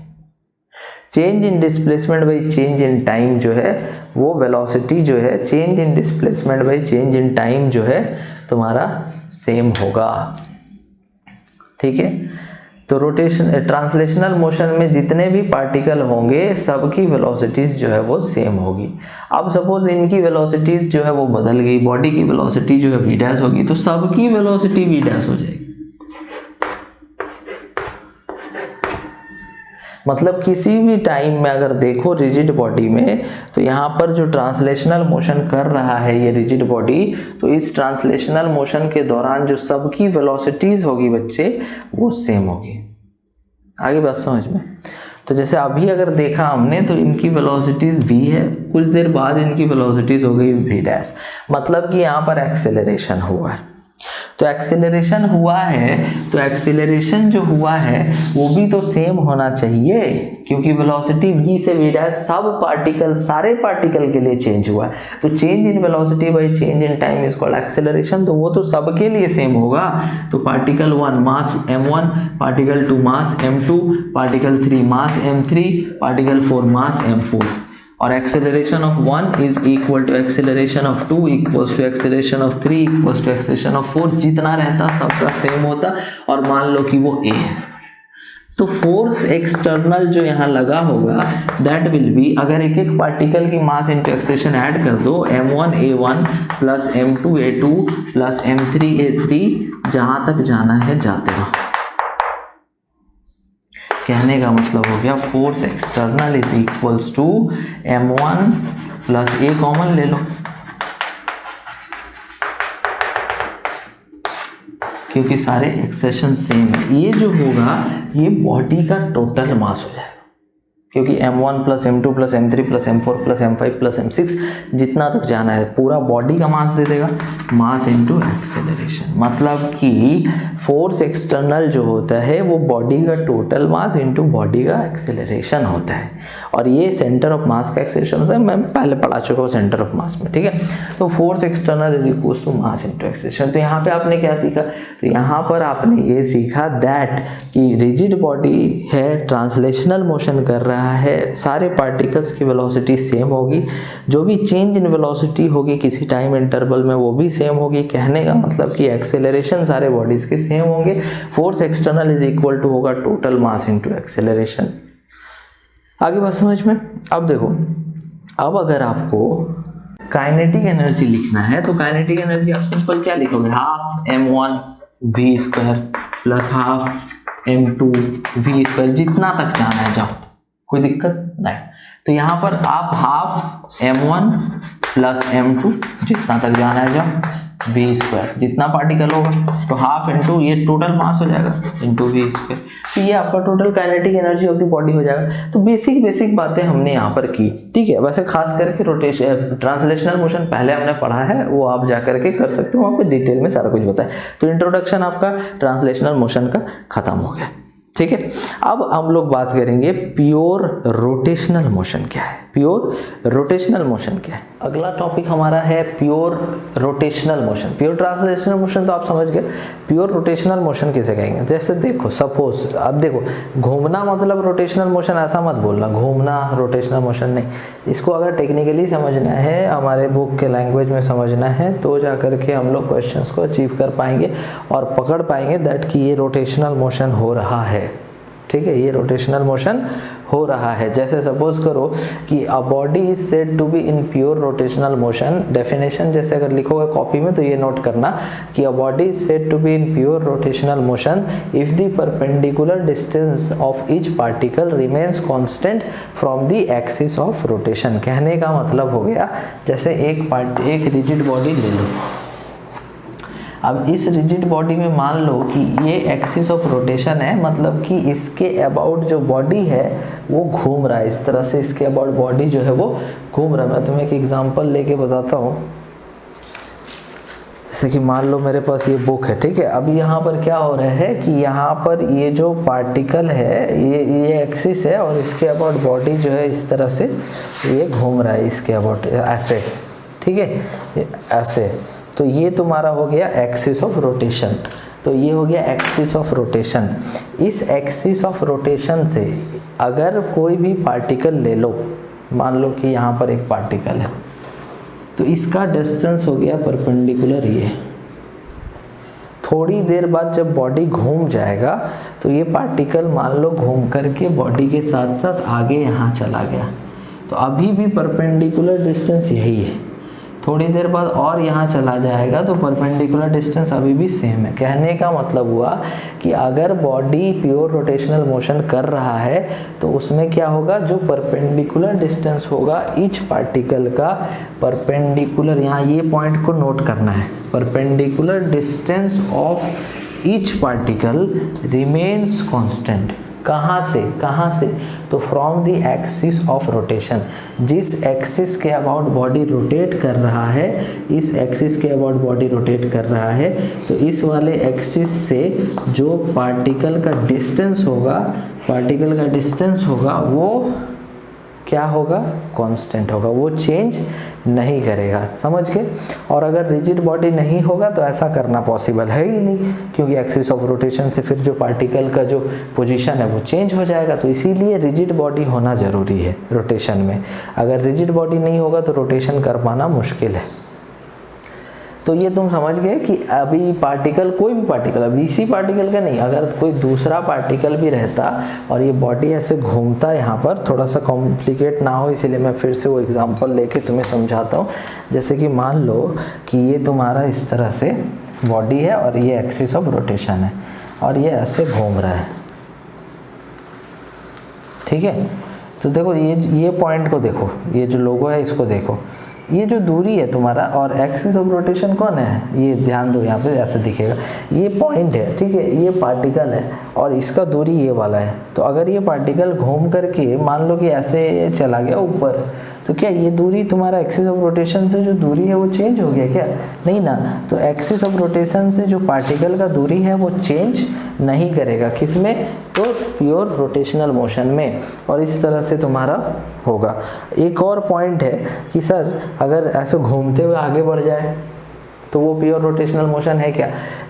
Change in displacement by change in time जो है वो वेलोसिटी जो है change in displacement by change in time जो है तुम्हारा सेम होगा। ठीक है, तो रोटेशन ट्रांसलेशनल मोशन में जितने भी पार्टिकल होंगे सबकी वेलोसिटीज जो है वो सेम होगी। अब सपोज इनकी वेलोसिटीज जो है वो बदल गई, बॉडी की वेलोसिटी जो है v डैश होगी तो सबकी वेलोसिटी v डैश हो जाएगी। मतलब किसी भी टाइम में अगर देखो रिजिड बॉडी में तो यहाँ पर जो ट्रांसलेशनल मोशन कर रहा है ये रिजिड बॉडी, तो इस ट्रांसलेशनल मोशन के दौरान जो सबकी वेलोसिटीज होगी बच्चे वो सेम होगी। आगे बात समझ में? तो जैसे अभी अगर देखा हमने तो इनकी वेलोसिटीज v है, कुछ देर बाद इनकी वेलोसिटीज हो गई v डैश, मतलब कि यहाँ पर एक्सेलरेशन हुआ है। तो एक्सेलरेशन हुआ है, तो एक्सेलरेशन जो हुआ है वो भी तो सेम होना चाहिए, क्योंकि वेलोसिटी v से v डैश सब पार्टिकल, सारे पार्टिकल के लिए चेंज हुआ है। तो change in velocity by change in time is called acceleration, तो वो तो सबके लिए सेम होगा। तो particle 1 mass m1, particle 2 mass m2, particle 3 mass m3, particle 4 mass m4, और acceleration of 1 is equal to acceleration of 2 equals to acceleration of 3 equals to acceleration of 4, जितना रहता सबका सेम होता, और मान लो कि वो a है। तो फोर्स एक्सटर्नल जो यहाँ लगा होगा दैट विल बी, अगर एक एक पार्टिकल की मास इंटू एक्सेलरेशन ऐड कर दो, m1 a1 plus m2 a2 plus m3 a3, जहां तक जाना है जाते रहो। कहने का मतलब हो गया force external is equals to m1 plus a common ले लो, क्योंकि सारे एक्सेशन सेम है। ये जो होगा ये बॉडी का टोटल मास हो जाएगा, क्योंकि m1 plus m2 plus m3 plus m4 plus m5 plus m6 जितना तक जाना है पूरा बॉडी का मास दे देगा, मास इनटू एक्सेलरेशन। मतलब कि फोर्स एक्सटर्नल जो होता है वो बॉडी का टोटल मास इनटू बॉडी का एक्सेलरेशन होता है, और ये सेंटर ऑफ मास का एक्सेलरेशन होता है, मैं पहले पढ़ा चुका हूँ सेंटर ऑफ मास में, ठीक है। तो force external is equal to mass into acceleration. तो यहाँ पे आपने क्या सीखा, तो यहाँ पर आपने ये सीखा दैट कि रिजिड बॉडी है, ट्रांसलेशनल मोशन कर रहा है, सारे पार्टिकल्स की वेलोसिटी सेम होगी, जो भी चेंज इन वेलोसिटी होगी किसी टाइम इंटरवल में वो भी सेम होगी। कहने का मतलब कि एक्सेलरेशन सारे बॉडीज के सेम होंगे। Force external is equal to होगा टोटल मास इनटू एक्सेलरेशन। आगे बात समझ में। अब देखो, अब अगर आपको काइनेटिक एनर्जी लिखना है तो काइनेटिक एनर्जी आप सिंपल क्या लिखोगे, half m1 v square plus half m2 v square, जितना तक जाना है जाओ, कोई दिक्कत नहीं। तो यहाँ पर आप हाफ m1 प्लस m2 जितना तक जाना है जाओ, v स्क्वायर जितना पार्टिकल होगा, तो हाफ इंटू ये टोटल मास हो जाएगा इंटू v स्क्वायर। तो ये आपका total kinetic energy of the body हो जाएगा। तो बेसिक बातें हमने यहाँ पर की, ठीक है। वैसे खास करके रोटेशन ट्रांसलेशनल मोशन पहले हमने पढ़ा है, वो आप जा करके कर सकते हो, वहाँ पे डिटेल में सारा कुछ बताया। तो इंट्रोडक्शन आपका ट्रांसलेशनल मोशन का खत्म हो गया, ठीक है। अब हम लोग बात करेंगे प्योर रोटेशनल मोशन क्या है। प्योर रोटेशनल मोशन क्या है, अगला टॉपिक हमारा है pure rotational motion. Pure translational motion तो आप समझ गए, प्योर रोटेशनल मोशन किसे कहेंगे। जैसे देखो सपोज, अब देखो घूमना मतलब रोटेशनल मोशन ऐसा मत बोलना, घूमना रोटेशनल मोशन नहीं। इसको अगर टेक्निकली समझना है, हमारे बुक के लैंग्वेज में समझना है, तो जा करके हम लोग क्वेश्चंस को अचीव कर पाएंगे और पकड़ पाएंगे दैट कि ये रोटेशनल मोशन हो रहा है, ठीक है, ये रोटेशनल मोशन हो रहा है। जैसे सपोज करो कि a body is said to be in pure rotational motion. Definition जैसे अगर लिखोगे कॉपी में तो ये नोट करना कि a body is said to be in pure rotational motion if the perpendicular distance of each particle remains constant from the axis of rotation. कहने का मतलब हो गया, जैसे एक रिजिड बॉडी ले लो, अब इस रिजिड बॉडी में मान लो कि ये एक्सिस ऑफ रोटेशन है, मतलब कि इसके अबाउट जो बॉडी है वो घूम रहा है, इस तरह से इसके अबाउट बॉडी जो है वो घूम रहा है। मैं तुम्हें एक एग्जांपल लेके बताता हूँ। जैसे कि मान लो मेरे पास ये बुक है, ठीक है। अब यहाँ पर क्या हो रहा है कि यहाँ पर ये जो पार्टिकल है ये एक्सिस है और इसके अबाउट बॉडी जो है इस तरह से ये घूम रहा है इसके अबाउट ऐसे, ठीक है, ऐसे। तो ये तुम्हारा हो गया एक्सिस ऑफ रोटेशन। तो ये हो गया एक्सिस ऑफ रोटेशन। इस एक्सिस ऑफ रोटेशन से अगर कोई भी पार्टिकल ले लो, मान लो कि यहाँ पर एक पार्टिकल है, तो इसका डिस्टेंस हो गया परपेंडिकुलर ये। थोड़ी देर बाद जब बॉडी घूम जाएगा तो ये पार्टिकल मान लो घूम करके बॉडी के साथ साथ आगे यहाँ चला गया, तो अभी भी परपेंडिकुलर डिस्टेंस यही है। थोड़ी देर बाद और यहाँ चला जाएगा तो परपेंडिकुलर डिस्टेंस अभी भी सेम है। कहने का मतलब हुआ कि अगर बॉडी प्योर रोटेशनल मोशन कर रहा है तो उसमें क्या होगा, जो परपेंडिकुलर डिस्टेंस होगा ईच पार्टिकल का, परपेंडिकुलर, यहाँ ये पॉइंट को नोट करना है, perpendicular distance of each particle remains constant. कहाँ से, तो from the axis of rotation, जिस एक्सिस के अबाउट बॉडी रोटेट कर रहा है, इस एक्सिस के अबाउट बॉडी रोटेट कर रहा है, तो इस वाले एक्सिस से जो पार्टिकल का डिस्टेंस होगा वो क्या होगा, कांस्टेंट होगा, वो चेंज नहीं करेगा। समझ गए। और अगर रिजिड बॉडी नहीं होगा तो ऐसा करना पॉसिबल है ही नहीं, क्योंकि एक्सिस ऑफ रोटेशन से फिर जो पार्टिकल का जो पोजीशन है वो चेंज हो जाएगा। तो इसीलिए रिजिड बॉडी होना ज़रूरी है रोटेशन में। अगर रिजिड बॉडी नहीं होगा तो रोटेशन कर पाना मुश्किल है। तो ये तुम समझ गए कि अभी पार्टिकल, कोई भी पार्टिकल, अभी इसी पार्टिकल का नहीं, अगर कोई दूसरा पार्टिकल भी रहता और ये बॉडी ऐसे घूमता, यहाँ पर थोड़ा सा कॉम्प्लिकेट ना हो इसीलिए मैं फिर से वो एग्जांपल लेके तुम्हें समझाता हूँ। जैसे कि मान लो कि ये तुम्हारा इस तरह से बॉडी है और ये एक्सिस ऑफ रोटेशन है और ये ऐसे घूम रहा है, ठीक है। तो देखो ये पॉइंट को देखो, ये जो लोगो है इसको देखो, ये जो दूरी है तुम्हारा और एक्सिस ऑफ रोटेशन कौन है, ये ध्यान दो, यहाँ पे ऐसे दिखेगा, ये पॉइंट है, ठीक है, ये पार्टिकल है और इसका दूरी ये वाला है। तो अगर ये पार्टिकल घूम करके मान लो कि ऐसे चला गया ऊपर, तो क्या ये दूरी तुम्हारा एक्सिस ऑफ रोटेशन से जो दूरी है वो चेंज हो गया क्या, नहीं ना। तो एक्सिस ऑफ रोटेशन से जो पार्टिकल का दूरी है वो चेंज नहीं करेगा, किसमें, तो प्योर रोटेशनल मोशन में। और इस तरह से तुम्हारा होगा। एक और पॉइंट है कि सर अगर ऐसे घूमते हुए आगे बढ़ जाए तो वो प्योर रोटेशनल मोशन है क्या,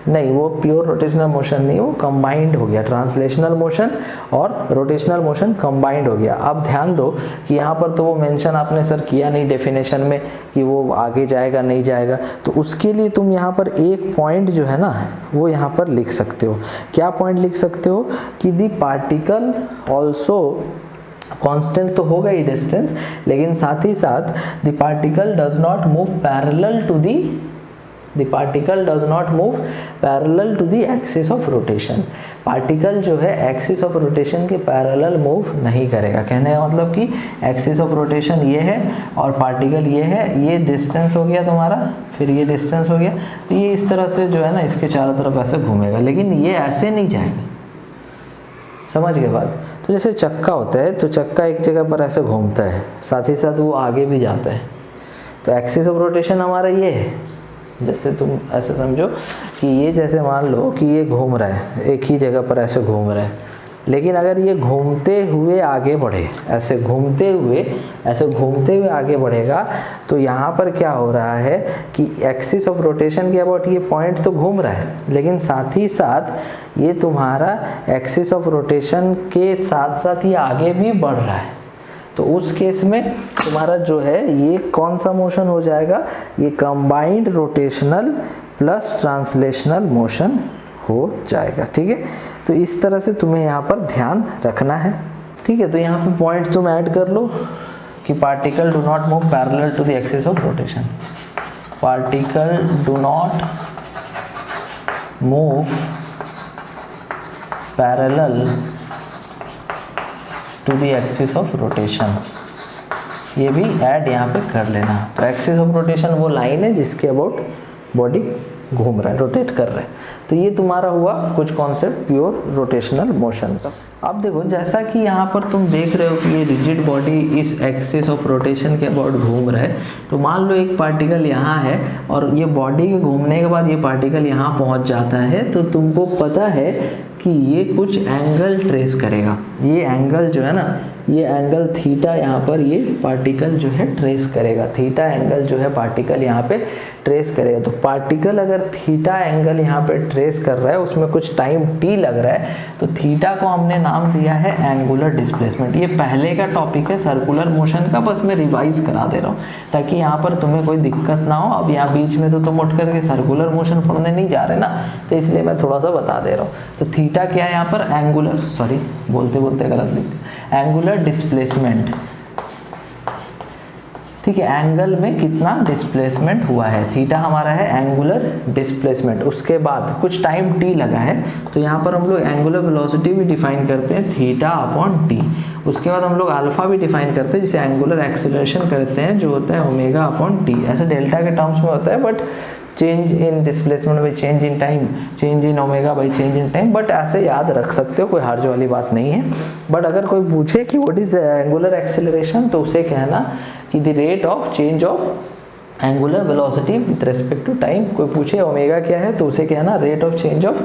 नहीं, वो प्योर रोटेशनल मोशन नहीं, वो कंबाइंड हो गया, ट्रांसलेशनल मोशन और रोटेशनल मोशन कंबाइंड हो गया। अब ध्यान दो कि यहाँ पर तो वो मेंशन आपने सर किया नहीं डेफिनेशन में कि वो आगे जाएगा नहीं जाएगा, तो उसके लिए तुम यहाँ पर एक पॉइंट जो है ना वो यहाँ पर लिख सकते हो। क्या पॉइंट लिख सकते हो कि दी पार्टिकल ऑल्सो, कांस्टेंट तो होगा ही डिस्टेंस, लेकिन साथ ही साथ the particle does not move parallel to the particle does not move parallel to the axis of rotation. Particle जो है एक्सिस ऑफ रोटेशन के पैरेलल मूव नहीं करेगा। कहने का मतलब कि एक्सिस ऑफ रोटेशन ये है और पार्टिकल ये है, ये डिस्टेंस हो गया तुम्हारा, फिर ये डिस्टेंस हो गया, तो ये इस तरह से जो है ना इसके चारों तरफ ऐसे घूमेगा, लेकिन ये ऐसे नहीं जाएगा। समझ गए बात। तो जैसे चक्का होता है तो चक्का एक जगह पर ऐसे घूमता है, साथ ही साथ वो आगे भी जाता है। तो एक्सिस ऑफ रोटेशन हमारा ये है, जैसे तुम ऐसे समझो कि ये जैसे मान लो कि ये घूम रहा है, एक ही जगह पर ऐसे घूम रहा है, लेकिन अगर ये घूमते हुए आगे बढ़े, ऐसे घूमते हुए आगे बढ़ेगा, तो यहाँ पर क्या हो रहा है कि एक्सिस ऑफ रोटेशन के अबाउट ये पॉइंट तो घूम रहा है, लेकिन साथ ही साथ ये तुम्हारा एक्सिस ऑफ रोटेशन के साथ साथ ये आगे भी बढ़ रहा है। तो उस केस में तुम्हारा जो है ये कौन सा मोशन हो जाएगा, ये combined rotational plus translational motion हो जाएगा, ठीक है। तो इस तरह से तुम्हें यहाँ पर ध्यान रखना है, ठीक है। तो यहाँ पे पॉइंट तुम ऐड कर लो कि particle do not move parallel to the axis of rotation, particle do not move parallel to the axis of rotation, ये भी ऐड यहाँ पे कर लेना। तो एक्सिस ऑफ रोटेशन वो लाइन है जिसके अबाउट बॉडी घूम रहा है, रोटेट कर रहा है। तो ये तुम्हारा हुआ कुछ कॉन्सेप्ट प्योर रोटेशनल मोशन का। अब देखो जैसा कि यहाँ पर तुम देख रहे हो कि ये रिजिड बॉडी इस एक्सिस ऑफ रोटेशन के अबाउट घूम रहा है, तो मान लो एक पार्टिकल यहाँ है और ये बॉडी के घूमने के बाद ये पार्टिकल यहाँ पहुँच जाता है, तो तुमको पता है कि ये कुछ एंगल ट्रेस करेगा। ये एंगल जो है ना, ये एंगल थीटा यहाँ पर ये पार्टिकल जो है ट्रेस करेगा, थीटा एंगल जो है पार्टिकल यहाँ पे ट्रेस करेगा। तो पार्टिकल अगर थीटा एंगल यहाँ पे ट्रेस कर रहा है, उसमें कुछ टाइम टी लग रहा है, तो थीटा को हमने नाम दिया है एंगुलर डिस्प्लेसमेंट। ये पहले का टॉपिक है सर्कुलर मोशन का, बस मैं रिवाइज करा दे रहा हूँ ताकि यहाँ पर तुम्हें कोई दिक्कत ना हो। अब यहाँ बीच में तो तुम उठ करके सर्कुलर मोशन पढ़ने नहीं जा रहे ना, तो इसलिए मैं थोड़ा सा बता दे रहा हूँ। तो थीटा क्या है यहाँ पर, एंगुलर, सॉरी बोलते बोलते गलत लिख, एंगुलर डिस्प्लेसमेंट। ठीक है, एंगल में कितना डिस्प्लेसमेंट हुआ है, थीटा हमारा है एंगुलर डिस्प्लेसमेंट। उसके बाद कुछ टाइम टी लगा है, तो यहाँ पर हम लोग एंगुलर वेलोसिटी भी डिफाइन करते हैं थीटा अपॉन टी। उसके बाद हम लोग अल्फा भी डिफाइन करते हैं, जिसे एंगुलर एक्सेलरेशन करते हैं, जो होता है ओमेगा अपॉन टी। ऐसे डेल्टा के टर्म्स में होता है, but change in displacement by change in time, change in omega by change in time, but ऐसे याद रख सकते हो, कोई हर्ज वाली बात नहीं है। बट अगर कोई पूछे कि व्हाट इज एंगुलर एक्सेलरेशन, तो उसे कहना कि the rate of change of angular velocity with respect to time. कोई पूछे ओमेगा क्या है, तो उसे कहना rate of change of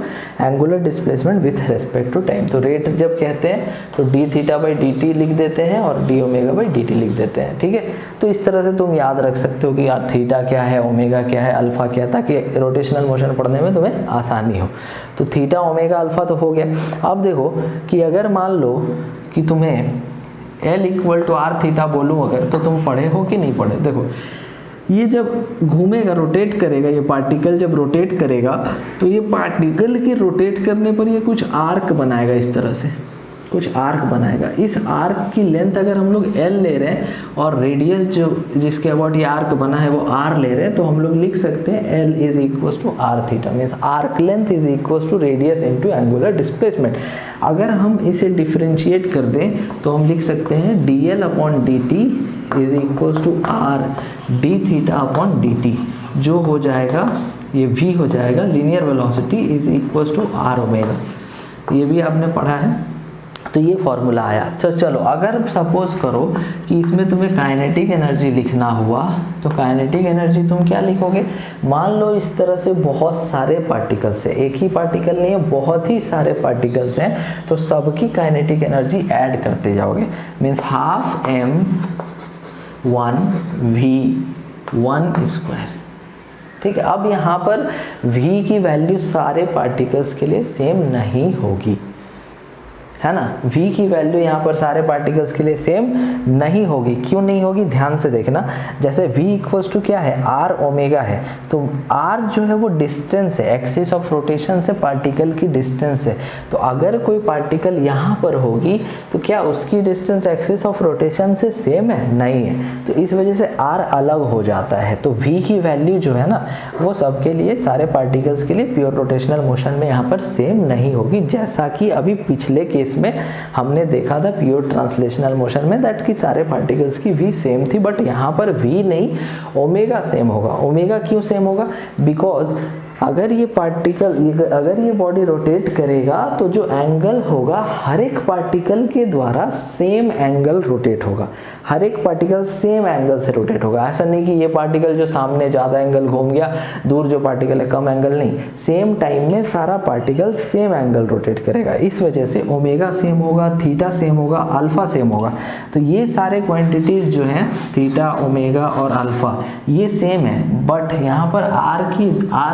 angular displacement with respect to time. तो रेट जब कहते हैं तो D theta by D T लिख देते हैं और D omega by D T लिख देते हैं, ठीक है। तो इस तरह से तुम याद रख सकते हो कि यार थीटा क्या है, ओमेगा क्या है, अल्फा क्या है, ताकि रोटेशनल मोशन पढ़ने में तुम्हें आसानी हो। तो थीटा ओमेगा अल्फा तो हो गया। अब देखो कि अगर मान लो कि तुम्हें L equal to R theta बोलूँ अगर, तो तुम पढ़े हो कि नहीं पढ़े। देखो ये जब घूमेगा, रोटेट करेगा, ये पार्टिकल जब रोटेट करेगा, तो ये पार्टिकल के रोटेट करने पर ये कुछ आर्क बनाएगा, इस तरह से कुछ आर्क बनाएगा। इस आर्क की लेंथ अगर हम लोग L ले रहे हैं और रेडियस जो जिसके अबाउट ये आर्क बना है वो R ले रहे हैं, तो हम लोग लिख सकते हैं L is equal to R theta, means arc length is equal to radius into angular displacement. अगर हम इसे डिफ्रेंशिएट कर दें तो हम लिख सकते हैं dl upon dt is equal to R D theta upon D T, जो हो जाएगा ये v हो जाएगा linear velocity is equal to R omega. ये भी आपने पढ़ा है, तो ये फॉर्मूला आया। तो चलो अगर सपोज करो कि इसमें तुम्हें काइनेटिक एनर्जी लिखना हुआ, तो काइनेटिक एनर्जी तुम क्या लिखोगे। मान लो इस तरह से बहुत सारे पार्टिकल्स है, एक ही पार्टिकल नहीं है, बहुत ही सारे पार्टिकल्स हैं, तो सबकी काइनेटिक एनर्जी ऐड करते जाओगे, means half m 1 v1 square. ठीक है, अब यहाँ पर v की वैल्यू सारे पार्टिकल्स के लिए सेम नहीं होगी, है ना। v की वैल्यू यहाँ पर सारे पार्टिकल्स के लिए सेम नहीं होगी। क्यों नहीं होगी, ध्यान से देखना। जैसे v इक्वल्स टू क्या है, r ओमेगा है, तो r जो है वो डिस्टेंस है, एक्सिस ऑफ रोटेशन से पार्टिकल की डिस्टेंस है। तो अगर कोई पार्टिकल यहाँ पर होगी तो क्या उसकी डिस्टेंस एक्सिस ऑफ रोटेशन से सेम है, नहीं है, तो इस वजह से r अलग हो जाता है। तो v की वैल्यू जो है ना वो सबके लिए, सारे पार्टिकल्स के लिए प्योर रोटेशनल मोशन में यहाँ पर सेम नहीं होगी, जैसा कि अभी पिछले केस में हमने देखा था प्योर ट्रांसलेशनल मोशन में, दैट कि सारे पार्टिकल्स की v सेम थी, बट यहाँ पर v नहीं ओमेगा सेम होगा। ओमेगा क्यों सेम होगा, बिकॉज अगर ये पार्टिकल, अगर ये बॉडी रोटेट करेगा तो जो एंगल होगा हर एक पार्टिकल के द्वारा सेम एंगल रोटेट होगा, हर एक पार्टिकल सेम एंगल से रोटेट होगा। ऐसा नहीं कि ये पार्टिकल जो सामने ज़्यादा एंगल घूम गया, दूर जो पार्टिकल है कम एंगल, नहीं, सेम टाइम में सारा पार्टिकल सेम एंगल रोटेट करेगा। इस वजह से ओमेगा सेम होगा, थीटा सेम होगा, अल्फा सेम होगा। तो ये सारे क्वांटिटीज जो हैं थीटा, ओमेगा और अल्फा ये सेम है, बट यहाँ पर आर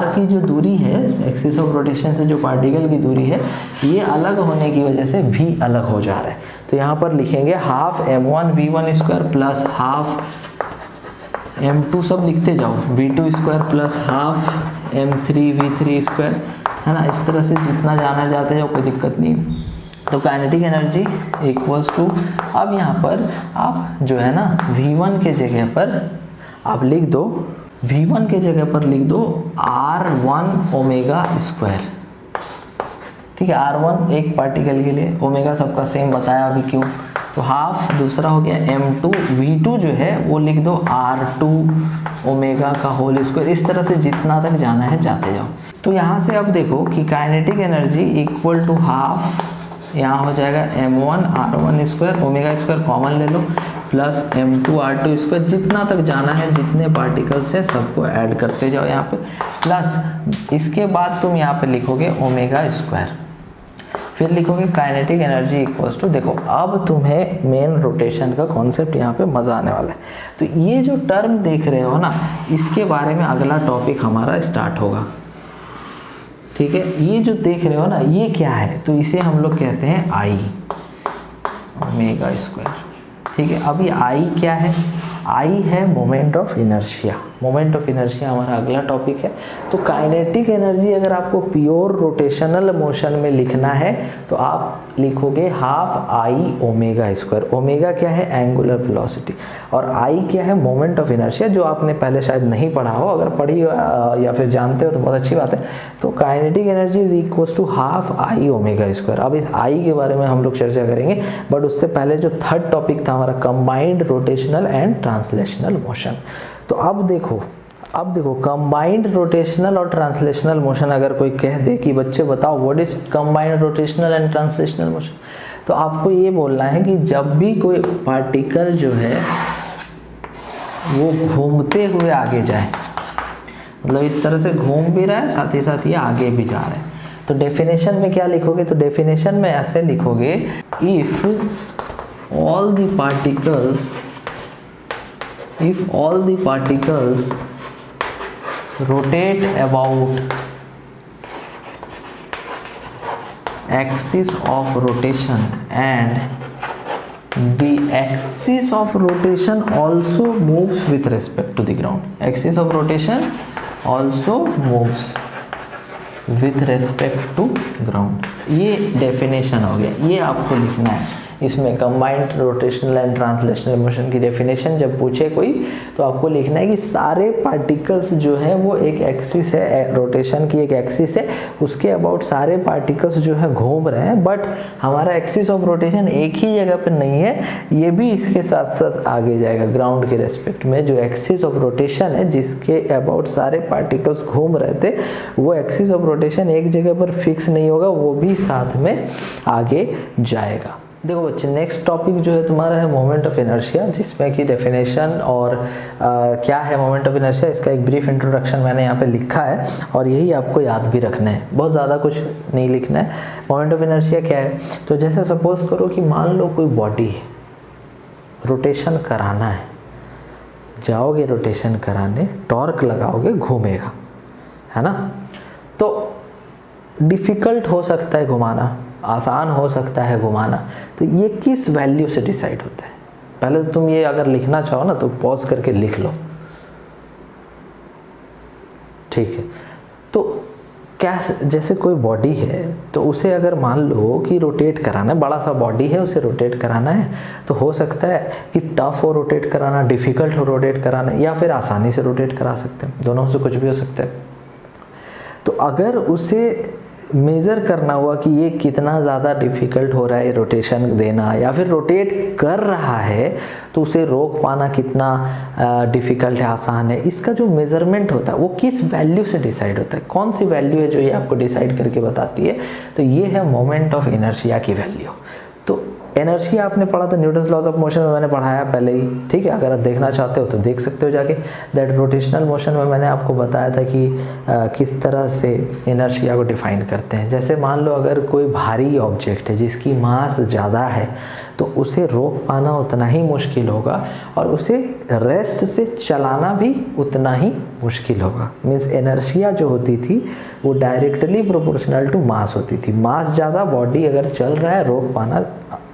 की जो दूरी है, एक्सिस ऑफ रोटेशन से जो पार्टिकल की दूरी है, ये अलग होने की वजह से v अलग हो जा रहा है। तो यहाँ पर लिखेंगे half m1 v1 square plus half m2, सब लिखते जाओ, v2 square plus half m3 v3 square, है ना। इस तरह से जितना जाना जाते जाओ, कोई दिक्कत नहीं। तो काइनेटिक एनर्जी इक्वल्स टू, अब यहाँ पर आप जो है ना v1 के जगह पर आप लिख दो, v1 के जगह पर लिख दो r1 ओमेगा स्क्वायर। ठीक है, r1 एक पार्टिकल के लिए, ओमेगा सबका सेम बताया अभी क्यों। तो हाफ, दूसरा हो गया m2, v2 जो है वो लिख दो r2 ओमेगा का होल स्क्वायर। इस तरह से जितना तक जाना है जाते जाओ। तो यहाँ से अब देखो कि kinetic energy equal to half, यहाँ हो जाएगा m1 r1 square, omega square common ले लो, प्लस m2 r2 स्क्वायर। जितना तक जाना है, जितने पार्टिकल्स हैं सबको ऐड करते जाओ यहाँ पे, प्लस इसके बाद तुम यहाँ पे लिखोगे ओमेगा स्क्वायर, फिर लिखोगे काइनेटिक एनर्जी इक्वल्स टू। देखो अब तुम्हें मेन रोटेशन का कॉन्सेप्ट यहाँ पे मज़ा आने वाला है। तो ये जो टर्म देख रहे हो ना, इसके बारे में अगला टॉपिक हमारा स्टार्ट होगा। ठीक है, ये जो देख रहे हो ना, ये क्या है, तो इसे हम लोग कहते हैं आई ओमेगा स्क्वायर। ठीक है, अब ये आई क्या है, आई है moment of inertia. Moment of inertia हमारा अगला टॉपिक है। तो काइनेटिक एनर्जी अगर आपको प्योर रोटेशनल मोशन में लिखना है तो आप लिखोगे half I omega square. Omega क्या है? एंगुलर वेलोसिटी, और आई क्या है? मोमेंट ऑफ इनर्शिया, जो आपने पहले शायद नहीं पढ़ा हो, अगर पढ़ी या फिर जानते हो तो बहुत अच्छी बात है। तो kinetic energy is equals to half I omega square. अब इस आई के बारे में हम लोग चर्चा करेंगे, बट उससे पहले जो थर्ड टॉपिक था हमारा combined rotational and translational motion. तो अब देखो कंबाइंड रोटेशनल और ट्रांसलेशनल मोशन अगर कोई कह दे कि बच्चे बताओ what is combined rotational and translational motion, तो आपको ये बोलना है कि जब भी कोई पार्टिकल जो है वो घूमते हुए आगे जाए, मतलब इस तरह से घूम भी रहा है साथ ही साथ ये आगे भी जा रहा है, तो डेफिनेशन में क्या लिखोगे? तो डेफिनेशन में ऐसे लिखोगे, if all the particles rotate about axis of rotation and the axis of rotation also moves with respect to the ground, axis of rotation also moves with respect to ground, ये definition हो गया। ये आपको लिखना है इसमें combined rotational and translational motion की definition जब पूछे कोई तो आपको लिखना है कि सारे पार्टिकल्स जो हैं वो एक एक्सिस है, रोटेशन की एक एक्सिस है, उसके अबाउट सारे पार्टिकल्स जो है घूम रहे हैं, बट हमारा एक्सिस ऑफ रोटेशन एक ही जगह पर नहीं है, ये भी इसके साथ साथ आगे जाएगा ग्राउंड के रेस्पेक्ट में। जो एक्सिस ऑफ रोटेशन है जिसके अबाउट सारे पार्टिकल्स घूम रहे थे, वो एक्सिस ऑफ रोटेशन एक जगह पर फिक्स नहीं होगा, वो भी साथ में आगे जाएगा। देखो बच्चे, नेक्स्ट टॉपिक जो है तुम्हारा है मोमेंट ऑफ इनर्शिया, जिसमें कि डेफिनेशन और क्या है मोमेंट ऑफ इनर्शिया, इसका एक ब्रीफ इंट्रोडक्शन मैंने यहाँ पे लिखा है और यही आपको याद भी रखना है, बहुत ज़्यादा कुछ नहीं लिखना है। मोमेंट ऑफ इनर्शिया क्या है? तो जैसे सपोज करो कि मान लो कोई बॉडी है, रोटेशन कराना है, जाओगे रोटेशन कराने, टॉर्क लगाओगे, घूमेगा, है ना। तो डिफ़िकल्ट हो सकता है घुमाना, आसान हो सकता है घुमाना, तो ये किस वैल्यू से डिसाइड होता है? पहले तो तुम ये अगर लिखना चाहो ना तो पॉज करके लिख लो, ठीक है। तो क्या, जैसे कोई बॉडी है तो उसे अगर मान लो कि रोटेट कराना है, बड़ा सा बॉडी है, उसे रोटेट कराना है, तो हो सकता है कि टफ हो रोटेट कराना, डिफ़िकल्ट हो रोटेट कराना, या फिर आसानी से रोटेट करा सकते हैं, दोनों से कुछ भी हो सकता है। तो अगर उसे मेज़र करना हुआ कि ये कितना ज़्यादा डिफ़िकल्ट हो रहा है रोटेशन देना, या फिर रोटेट कर रहा है तो उसे रोक पाना कितना डिफ़िकल्ट है, आसान है, इसका जो मेज़रमेंट होता है वो किस वैल्यू से डिसाइड होता है? कौन सी वैल्यू है जो ये आपको डिसाइड करके बताती है? तो ये है मोमेंट ऑफ इनर्शिया की वैल्यू। तो इनर्शिया आपने पढ़ा था न्यूटन्स लॉज ऑफ मोशन में, मैंने पढ़ाया पहले ही, ठीक है। अगर आप देखना चाहते हो तो देख सकते हो जाके। दैट रोटेशनल मोशन में मैंने आपको बताया था कि किस तरह से इनर्शिया को डिफाइन करते हैं। जैसे मान लो अगर कोई भारी ऑब्जेक्ट है जिसकी मास ज़्यादा है, तो उसे रोक पाना उतना ही मुश्किल होगा और उसे रेस्ट से चलाना भी उतना ही मुश्किल होगा। मीन्स इनर्शिया जो होती थी वो डायरेक्टली प्रोपोर्शनल टू मास होती थी। मास ज़्यादा, बॉडी अगर चल रहा है, रोक पाना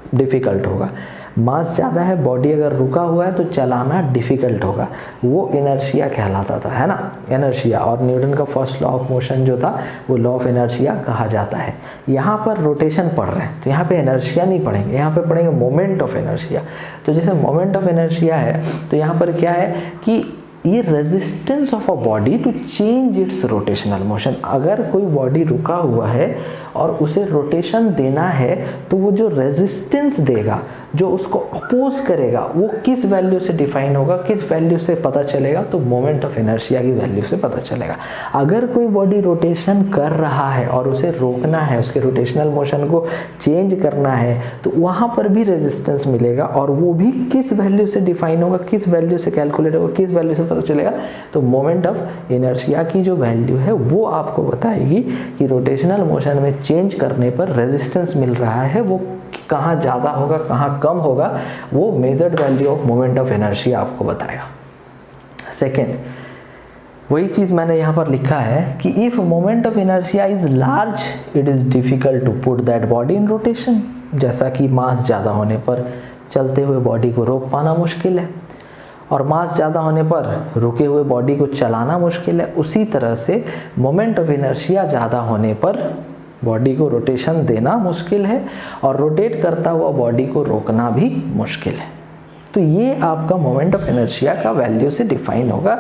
डिफ़िकल्ट होगा। मास ज़्यादा है, बॉडी अगर रुका हुआ है तो चलाना डिफ़िकल्ट होगा, वो इनर्शिया कहलाता था, है ना, इनर्शिया। और न्यूटन का फर्स्ट लॉ ऑफ मोशन जो था वो लॉ ऑफ इनर्शिया कहा जाता है। यहाँ पर रोटेशन पढ़ रहे हैं तो यहाँ पे इनर्शिया नहीं पढ़ेंगे, यहाँ पे पढ़ेंगे मोमेंट ऑफ इनर्शिया। तो जैसे मोमेंट ऑफ इनर्शिया है तो यहाँ पर क्या है कि ये resistance of a body to change its rotational motion. अगर कोई बॉडी रुका हुआ है और उसे रोटेशन देना है तो वो जो रेजिस्टेंस देगा, जो उसको अपोज करेगा, वो किस वैल्यू से डिफाइन होगा, किस वैल्यू से पता चलेगा? तो मोमेंट ऑफ इनर्शिया की वैल्यू से पता चलेगा। अगर कोई बॉडी रोटेशन कर रहा है और उसे रोकना है, उसके रोटेशनल मोशन को चेंज करना है, तो वहाँ पर भी रेजिस्टेंस मिलेगा और वो भी किस वैल्यू से डिफाइन होगा, किस वैल्यू से कैलकुलेट होगा, किस वैल्यू से पता चलेगा? तो मोमेंट ऑफ इनर्शिया की जो वैल्यू है वो आपको बताएगी कि रोटेशनल मोशन में चेंज करने पर रेजिस्टेंस मिल रहा है, वो कहाँ ज़्यादा होगा, कहाँ कम होगा, वो measured value of moment of inertia आपको बताएगा। सेकेंड, वही चीज़ मैंने यहाँ पर लिखा है कि if moment of inertia is large it is difficult to put that body in rotation. जैसा कि मास ज़्यादा होने पर चलते हुए बॉडी को रोक पाना मुश्किल है। और मास ज़्यादा होने पर रुके हुए बॉडी को चलाना मुश्किल है, उसी तरह से मोमेंट ऑफ इनर्शिया ज़्यादा होने पर बॉडी को रोटेशन देना मुश्किल है और रोटेट करता हुआ बॉडी को रोकना भी मुश्किल है। तो ये आपका मोमेंट ऑफ इनर्शिया का वैल्यू से डिफाइन होगा,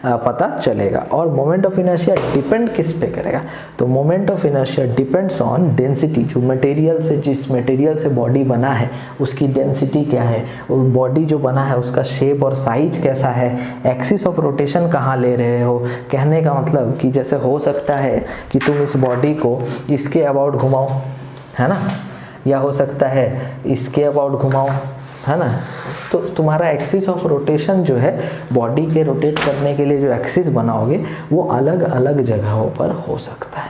पता चलेगा। और मोमेंट ऑफ इनर्शिया डिपेंड किस पे करेगा, तो moment of inertia depends on density, जो मटेरियल से, जिस मटेरियल से बॉडी बना है उसकी डेंसिटी क्या है, और बॉडी जो बना है उसका शेप और साइज कैसा है, एक्सिस ऑफ रोटेशन कहाँ ले रहे हो। कहने का मतलब कि जैसे हो सकता है कि तुम इस बॉडी को इसके अबाउट घुमाओ, है ना, या हो सकता है इसके अबाउट घुमाओ, है ना। तो तुम्हारा एक्सिस ऑफ रोटेशन जो है बॉडी के रोटेट करने के लिए जो एक्सिस बनाओगे वो अलग अलग जगहों पर हो सकता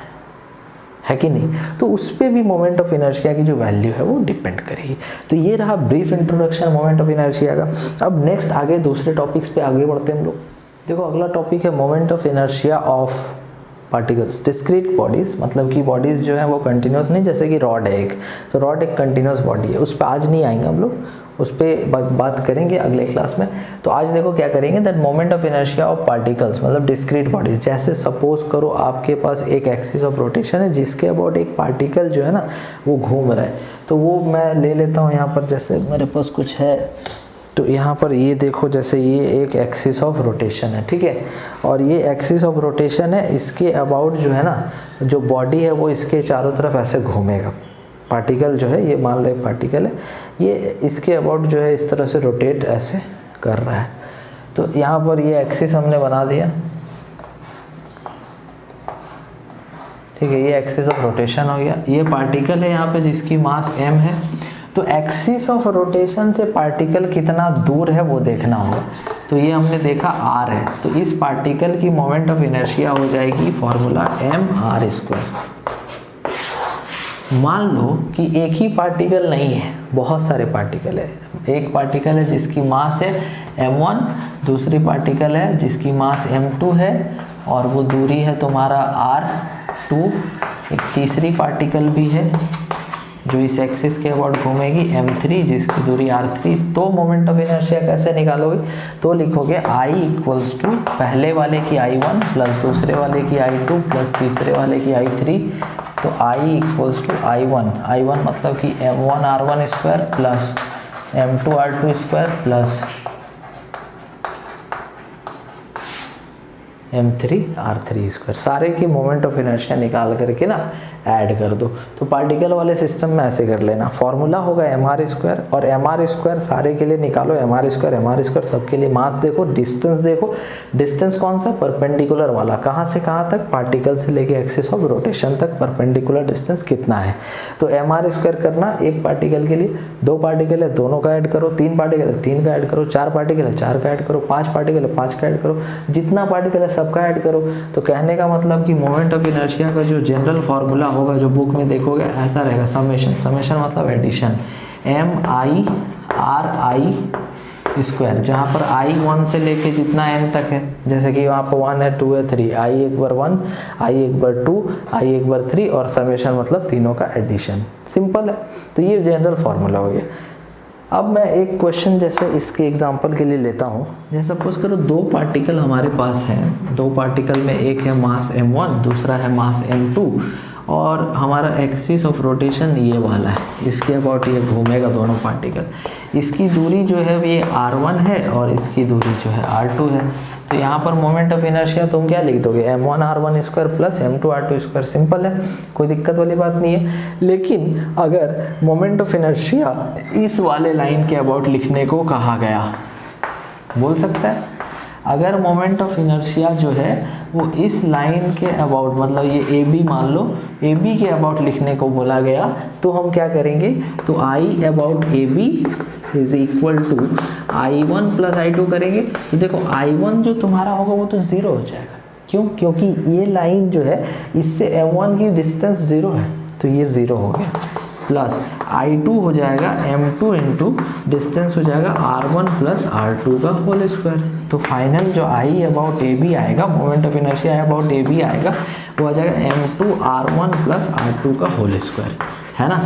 है कि नहीं। तो उस पर भी मोमेंट ऑफ इनर्शिया की जो वैल्यू है वो डिपेंड करेगी। तो ये रहा brief introduction moment of inertia का। अब नेक्स्ट आगे दूसरे टॉपिक्स पे आगे बढ़ते हैं हम लोग। देखो अगला टॉपिक है moment of inertia of particles, discrete bodies, मतलब कि बॉडीज़ जो है वो कंटिन्यूस नहीं, जैसे कि रॉड है एक, तो रॉड एक कंटिन्यूस बॉडी है, उस पर आज नहीं आएंगे हम लोग, उस पर बात करेंगे अगले क्लास में। तो आज देखो क्या करेंगे, that moment of inertia of particles, मतलब डिस्क्रीट बॉडीज़। जैसे सपोज करो आपके पास एक एक्सिस ऑफ रोटेशन है जिसके अबाउट एक पार्टिकल जो है ना वो घूम रहा है, तो वो मैं ले लेता हूँ यहाँ पर, जैसे मेरे पास कुछ है, तो यहाँ पर ये देखो, जैसे ये एक एक्सिस ऑफ रोटेशन है, ठीक है, और ये एक्सिस ऑफ रोटेशन है, इसके अबाउट जो है ना जो बॉडी है वो इसके चारों तरफ ऐसे घूमेगा। पार्टिकल जो है, ये मान लो एक पार्टिकल है, ये इसके अबाउट जो है इस तरह से रोटेट ऐसे कर रहा है। तो यहाँ पर ये एक्सिस हमने बना दिया, ठीक है, ये एक्सिस ऑफ रोटेशन हो गया। ये पार्टिकल है यहाँ पे जिसकी मास m है, तो एक्सिस ऑफ रोटेशन से पार्टिकल कितना दूर है वो देखना होगा। तो ये हमने देखा r है, तो इस पार्टिकल की मोमेंट ऑफ इनर्शिया हो जाएगी फॉर्मूला mr²। मान लो कि एक ही पार्टिकल नहीं है, बहुत सारे पार्टिकल है। एक पार्टिकल है जिसकी मास है m1, दूसरी पार्टिकल है जिसकी मास m2 है और वो दूरी है तुम्हारा r2, एक तीसरी पार्टिकल भी है जो इस एक्सिस के अबाउट घूमेगी m3 जिसकी दूरी r3। तो मोमेंट ऑफ इनर्शिया कैसे निकालोगे, तो लिखोगे I इक्वल्स टू पहले वाले की I1 प्लस दूसरे वाले की I2 प्लस तीसरे वाले की I3। तो I इक्वल्स टू I1 मतलब कि m1r1² plus m2r2² plus m3r3²। सारे की मोमेंट ऑफ इनर्शिया निकाल करके ना ऐड कर दो। तो पार्टिकल वाले सिस्टम में ऐसे कर लेना, फॉर्मूला होगा mr² और mr² सारे के लिए निकालो, mr² सबके लिए। मास देखो, डिस्टेंस देखो, डिस्टेंस कौन सा, परपेंडिकुलर वाला, कहाँ से कहाँ तक, पार्टिकल से लेके एक्सिस ऑफ रोटेशन तक परपेंडिकुलर डिस्टेंस कितना है। तो mr² करना एक पार्टिकल के लिए, 2 पार्टिकल है दोनों का ऐड करो, 3 पार्टिकल है 3 का ऐड करो, 4 पार्टिकल है 4 का ऐड करो, 5 पार्टिकल है 5 का ऐड करो, जितना पार्टिकल है सबका ऐड करो। तो कहने का मतलब कि मोमेंट ऑफ इनर्शिया का जो जनरल फॉर्मूला होगा, जो बुक में देखोगे ऐसा रहेगा, समेशन मतलब एडिशन, MI/RI², जहाँ पर I 1 से लेके जितना n तक है, जैसे कि वहाँ पर 1 है 2 है 3, I एक बार 1, I एक बार 2, I एक बार 3 और समेशन मतलब तीनों का एडिशन। सिंपल है। तो ये जनरल फॉर्मूला हो गया। अब मैं एक क्वेश्चन जैसे इसके एग्जांपल के लिए लेता हूँ। जैसे सपोज करो 2 पार्टिकल हमारे पास हैं, 2 पार्टिकल में एक है मास m1 दूसरा है मास m2 और हमारा एक्सिस ऑफ रोटेशन ये वाला है, इसके अबाउट ये घूमेगा दोनों पार्टिकल। इसकी दूरी जो है ये r1 है और इसकी दूरी जो है r2 है। तो यहाँ पर मोमेंट ऑफ इनर्शिया तुम क्या लिख दोगे, m1r1² प्लस m2r2²। सिंपल है, कोई दिक्कत वाली बात नहीं है। लेकिन अगर मोमेंट ऑफ इनर्शिया इस वाले लाइन के अबाउट लिखने को कहा गया, बोल सकता है, अगर मोमेंट ऑफ इनर्शिया जो है वो इस लाइन के अबाउट, मतलब ये AB मान लो, AB के अबाउट लिखने को बोला गया, तो हम क्या करेंगे, तो I about AB is equal to I1 plus I2 करेंगे। तो देखो I1 जो तुम्हारा होगा वो तो 0 हो जाएगा। क्यों, क्योंकि ये लाइन जो है इससे M1 की डिस्टेंस 0 है, तो ये 0 हो गया, प्लस I2 हो जाएगा M2 इंटू डिस्टेंस हो जाएगा R1 प्लस R2 का होल स्क्वायर। तो फाइनल जो I अबाउट AB आएगा, moment of inertia about AB आएगा, वो आ जाएगा M2 R1 प्लस R2 का होल स्क्वायर, है ना।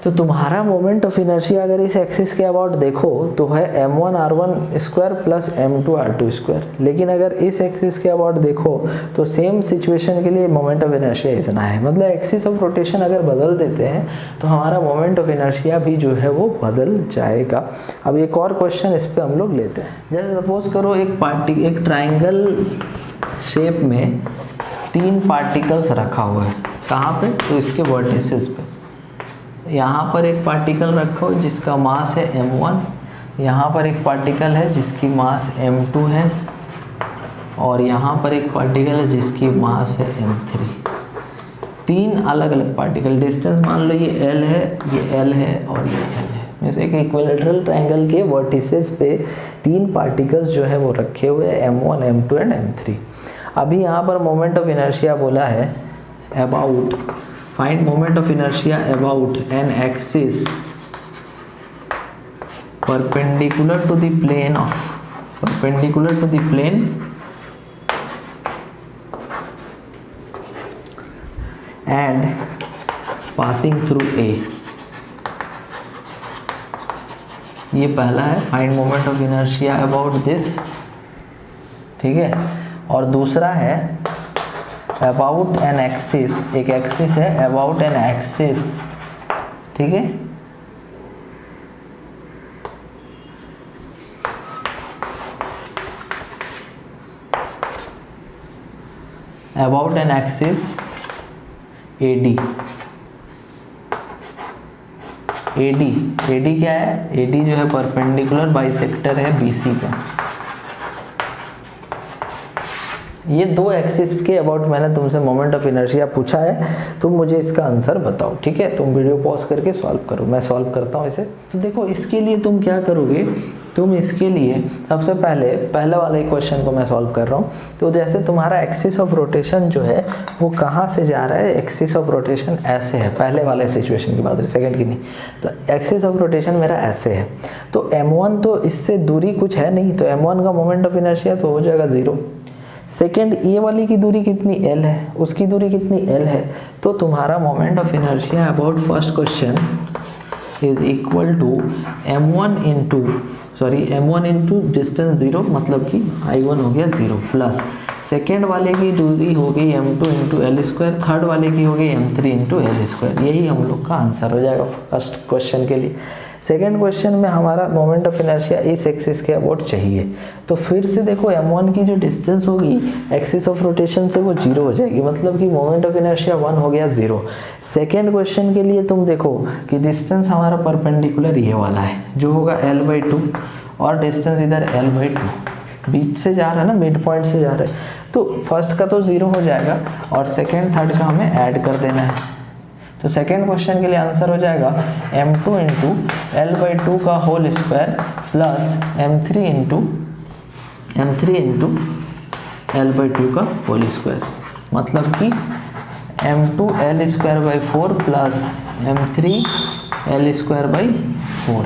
तो तुम्हारा मोमेंट ऑफ इनर्शिया अगर इस एक्सिस के अबाउट देखो तो है m1r1 square plus m2r2 square, लेकिन अगर इस एक्सिस के अबाउट देखो तो सेम सिचुएशन के लिए मोमेंट ऑफ इनर्शिया इतना है। मतलब एक्सिस ऑफ रोटेशन अगर बदल देते हैं तो हमारा मोमेंट ऑफ इनर्शिया भी जो है वो बदल जाएगा। अब एक और क्वेश्चन इस पर हम लोग लेते हैं। जैसे सपोज करो एक ट्राइंगल शेप में 3 पार्टिकल्स रखा हुआ है। कहाँ पे? तो इसके वर्टिसेस पे। यहाँ पर एक पार्टिकल रखो जिसका मास है m1, यहाँ पर एक पार्टिकल है जिसकी मास m2 है, और यहाँ पर एक पार्टिकल है जिसकी मास है m3। 3 अलग अलग पार्टिकल, डिस्टेंस मान लो ये L है, ये L है और ये L है। जैसे एक इक्विलैटरल ट्रायंगल के वर्टिसेस पे 3 पार्टिकल्स जो है वो रखे हुए हैं, m1, m2 एंड m3। अभी यहाँ पर मोमेंट ऑफ इनर्शिया बोला है about, find moment of inertia about an axis perpendicular to the plane and passing through A. ये पहला है, find moment of inertia about this, ठीक है। और दूसरा है अबाउट एन एक्सिस, एक एक्सिस है अबाउट एन एक्सिस, ठीक है। अबाउट एन एक्सिस AD क्या है? AD जो है परपेंडिकुलर बाइसेक्टर है BC का। ये 2 एक्सिस के अबाउट मैंने तुमसे मोमेंट ऑफ इनर्शिया पूछा है, तुम मुझे इसका आंसर बताओ, ठीक है। तुम वीडियो पॉज करके सॉल्व करो, मैं सॉल्व करता हूँ इसे। तो देखो इसके लिए तुम क्या करोगे, तुम इसके लिए सबसे पहले वाले क्वेश्चन को मैं सॉल्व कर रहा हूँ। तो जैसे तुम्हारा एक्सिस ऑफ रोटेशन जो है वो कहाँ से जा रहा है, एक्सिस ऑफ रोटेशन ऐसे है, पहले वाले सिचुएशन की बात है, सेकंड की नहीं। तो एक्सिस ऑफ रोटेशन मेरा ऐसे है, तो m1 तो इससे दूरी कुछ है नहीं, तो m1 का मोमेंट ऑफ इनर्शिया तो हो जाएगा 0। सेकेंड, ये वाली की दूरी कितनी L है, उसकी दूरी कितनी L है, तो तुम्हारा moment of inertia about first question is equal to m1 into distance 0, मतलब कि I1 हो गया 0, प्लस सेकेंड वाले की दूरी हो गई m2 into L square, third वाले की हो गई m3 इंटू एल स्क्वायर। यही हम लोग का आंसर हो जाएगा फर्स्ट क्वेश्चन के लिए। सेकेंड क्वेश्चन में हमारा मोमेंट ऑफ इनर्शिया इस एक्सिस के अबाउट चाहिए, तो फिर से देखो m1 की जो डिस्टेंस होगी एक्सिस ऑफ रोटेशन से वो 0 हो जाएगी, मतलब कि मोमेंट ऑफ इनर्शिया 1 हो गया 0। सेकेंड क्वेश्चन के लिए तुम देखो कि डिस्टेंस हमारा परपेंडिकुलर ये वाला है जो होगा L/2, और डिस्टेंस इधर L/2, बीच से जा रहा है ना, मिड पॉइंट से जा रहा है, तो फर्स्ट का तो 0 हो जाएगा और सेकेंड थर्ड का हमें ऐड कर देना है। तो सेकेंड क्वेश्चन के लिए आंसर हो जाएगा m2 इंटू L/2 का whole square plus m3 into L/2 का होल स्क्वायर, मतलब कि m2 L²/4 plus m3 L²/4।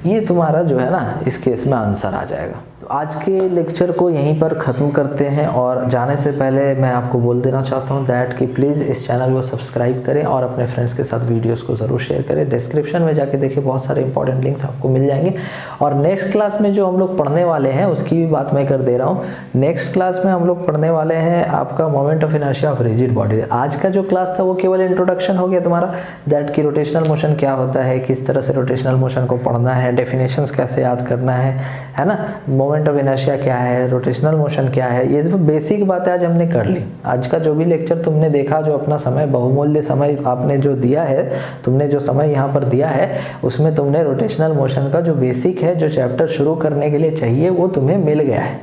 ये तुम्हारा जो है ना इस केस में आंसर आ जाएगा। तो आज के लेक्चर को यहीं पर ख़त्म करते हैं, और जाने से पहले मैं आपको बोल देना चाहता हूँ दैट कि प्लीज़ इस चैनल को सब्सक्राइब करें और अपने फ्रेंड्स के साथ वीडियोस को ज़रूर शेयर करें। डिस्क्रिप्शन में जाके देखिए, बहुत सारे इंपॉर्टेंट लिंक्स आपको मिल जाएंगे। और नेक्स्ट क्लास में जो हम लोग पढ़ने वाले हैं उसकी भी बात मैं कर दे रहा हूँ। नेक्स्ट क्लास में हम लोग पढ़ने वाले हैं आपका moment of inertia of rigid body. आज का जो क्लास था वो केवल इंट्रोडक्शन हो गया तुम्हारा, दैट कि रोटेशनल मोशन क्या होता है, किस तरह से रोटेशनल मोशन को पढ़ना है, डेफिनेशंस कैसे याद करना है ना, मोमेंट ऑफ इनर्शिया क्या है, रोटेशनल मोशन क्या है, ये सब बेसिक बातें आज हमने कर ली। आज का जो भी लेक्चर तुमने देखा, जो अपना समय, बहुमूल्य समय आपने जो दिया है, तुमने जो समय यहाँ पर दिया है, उसमें तुमने रोटेशनल मोशन का जो बेसिक है, जो चैप्टर शुरू करने के लिए चाहिए, वो तुम्हें मिल गया है।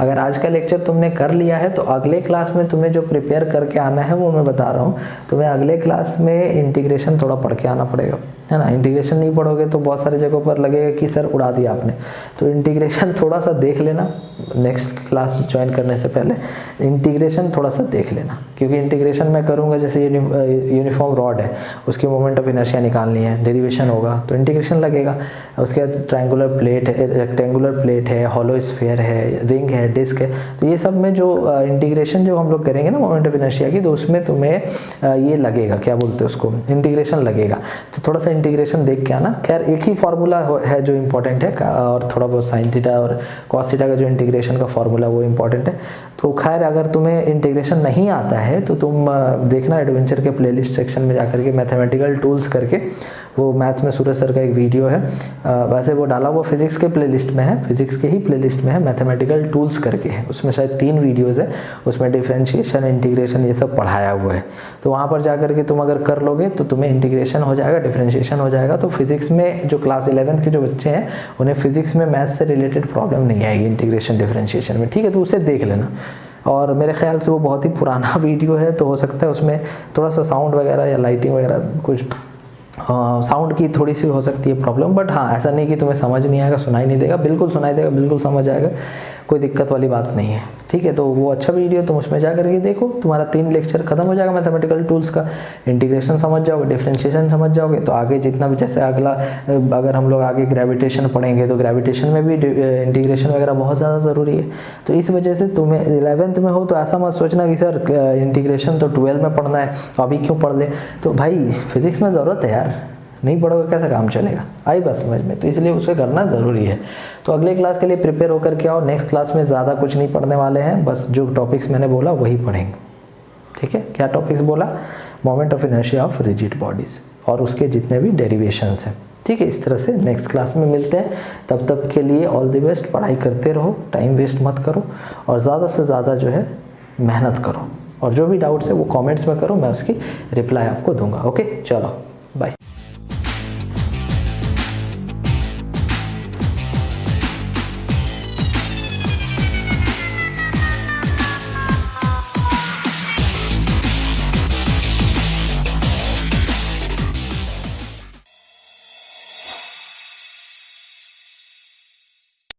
अगर आज का लेक्चर तुमने कर लिया है तो अगले क्लास में तुम्हें जो प्रिपेयर करके आना है वो मैं बता रहा हूँ। तुम्हें अगले क्लास में इंटीग्रेशन थोड़ा पढ़ के आना पड़ेगा, है ना। इंटीग्रेशन नहीं पढ़ोगे तो बहुत सारी जगहों पर लगेगा कि सर उड़ा दिया आपने, तो इंटीग्रेशन थोड़ा सा देख लेना। नेक्स्ट क्लास ज्वाइन करने से पहले इंटीग्रेशन थोड़ा सा देख लेना, क्योंकि इंटीग्रेशन मैं करूँगा जैसे यूनिफॉर्म रॉड है, उसकी मोमेंट ऑफ इनर्शिया निकालनी है, डेरिवेशन होगा तो इंटीग्रेशन लगेगा। उसके बाद ट्रायंगुलर प्लेट है, रेक्टेंगुलर प्लेट है, हॉलो स्फीयर है, रिंग है, डिस्क है, तो ये सब में जो इंटीग्रेशन जो हम लोग करेंगे ना मोमेंट ऑफ इनर्शिया की, तो उसमें तुम्हें ये लगेगा, क्या बोलते हैं उसको, इंटीग्रेशन लगेगा। तो थोड़ा सा इंटीग्रेशन देख के आना। खैर एक ही फार्मूला है जो इंपॉर्टेंट है, और थोड़ा बहुत साइन थीटा और कॉस थीटा का जो इंटीग्रेशन का फार्मूला वो इंपॉर्टेंट है। तो खैर अगर तुम्हें इंटीग्रेशन नहीं आता है तो तुम देखना एडवेंचर के प्लेलिस्ट सेक्शन में जाकर के मैथमेटिकल टूल्स करके, वो मैथ्स में सूरज सर का एक वीडियो है, वैसे वो डाला हुआ फिजिक्स के प्लेलिस्ट में है, फिजिक्स के ही प्लेलिस्ट में है, मैथमेटिकल टूल्स करके है, उसमें शायद 3 वीडियोज़ है, उसमें डिफरेंशिएशन, इंटीग्रेशन ये सब पढ़ाया हुआ है। तो वहाँ पर जाकर के तुम अगर कर लोगे तो तुम्हें इंटीग्रेशन हो जाएगा, डिफरेंशिएशन हो जाएगा। तो फिजिक्स में जो क्लास 11th के जो बच्चे हैं उन्हें फिजिक्स में मैथ्स से रिलेटेड प्रॉब्लम नहीं आएगी इंटीग्रेशन डिफरेंशिएशन में, ठीक है। तो उसे देख लेना। और मेरे ख्याल से वो बहुत ही पुराना वीडियो है, तो हो सकता है उसमें थोड़ा सा साउंड वगैरह या लाइटिंग वगैरह कुछ साउंड की थोड़ी सी हो सकती है प्रॉब्लम, बट हाँ ऐसा नहीं कि तुम्हें समझ नहीं आएगा, सुनाई नहीं देगा, बिल्कुल सुनाई देगा, बिल्कुल समझ आएगा, कोई दिक्कत वाली बात नहीं है, ठीक है। तो वो अच्छा वीडियो तुम उसमें जा करके देखो, तुम्हारा 3 लेक्चर खत्म हो जाएगा मैथमेटिकल टूल्स का। इंटीग्रेशन समझ जाओगे, डिफरेंशिएशन समझ जाओगे, तो आगे जितना भी, जैसे अगला अगर हम लोग आगे ग्रेविटेशन पढ़ेंगे तो ग्रेविटेशन में भी इंटीग्रेशन वगैरह बहुत ज़्यादा ज़रूरी है। तो इस वजह से तुम्हें 11th में हो तो ऐसा मत सोचना कि सर इंटीग्रेशन तो 12 में पढ़ना है तो अभी क्यों पढ़ ले। तो भाई फिजिक्स में ज़रूरत है यार, नहीं पढ़ोगे कैसे काम चलेगा, आई बस समझ में, तो इसलिए उसे करना ज़रूरी है। तो अगले क्लास के लिए प्रिपेयर होकर के आओ। नेक्स्ट क्लास में ज़्यादा कुछ नहीं पढ़ने वाले हैं, बस जो टॉपिक्स मैंने बोला वही पढ़ेंगे, ठीक है। क्या टॉपिक्स बोला? Moment of inertia of rigid bodies और उसके जितने भी डेरिवेशंस हैं, ठीक है। इस तरह से नेक्स्ट क्लास में मिलते हैं, तब तक के लिए ऑल द बेस्ट। पढ़ाई करते रहो, टाइम वेस्ट मत करो, और ज़्यादा से ज़्यादा जो है मेहनत करो, और जो भी डाउट्स है वो कमेंट्स में करो, मैं उसकी रिप्लाई आपको दूंगा। ओके, चलो।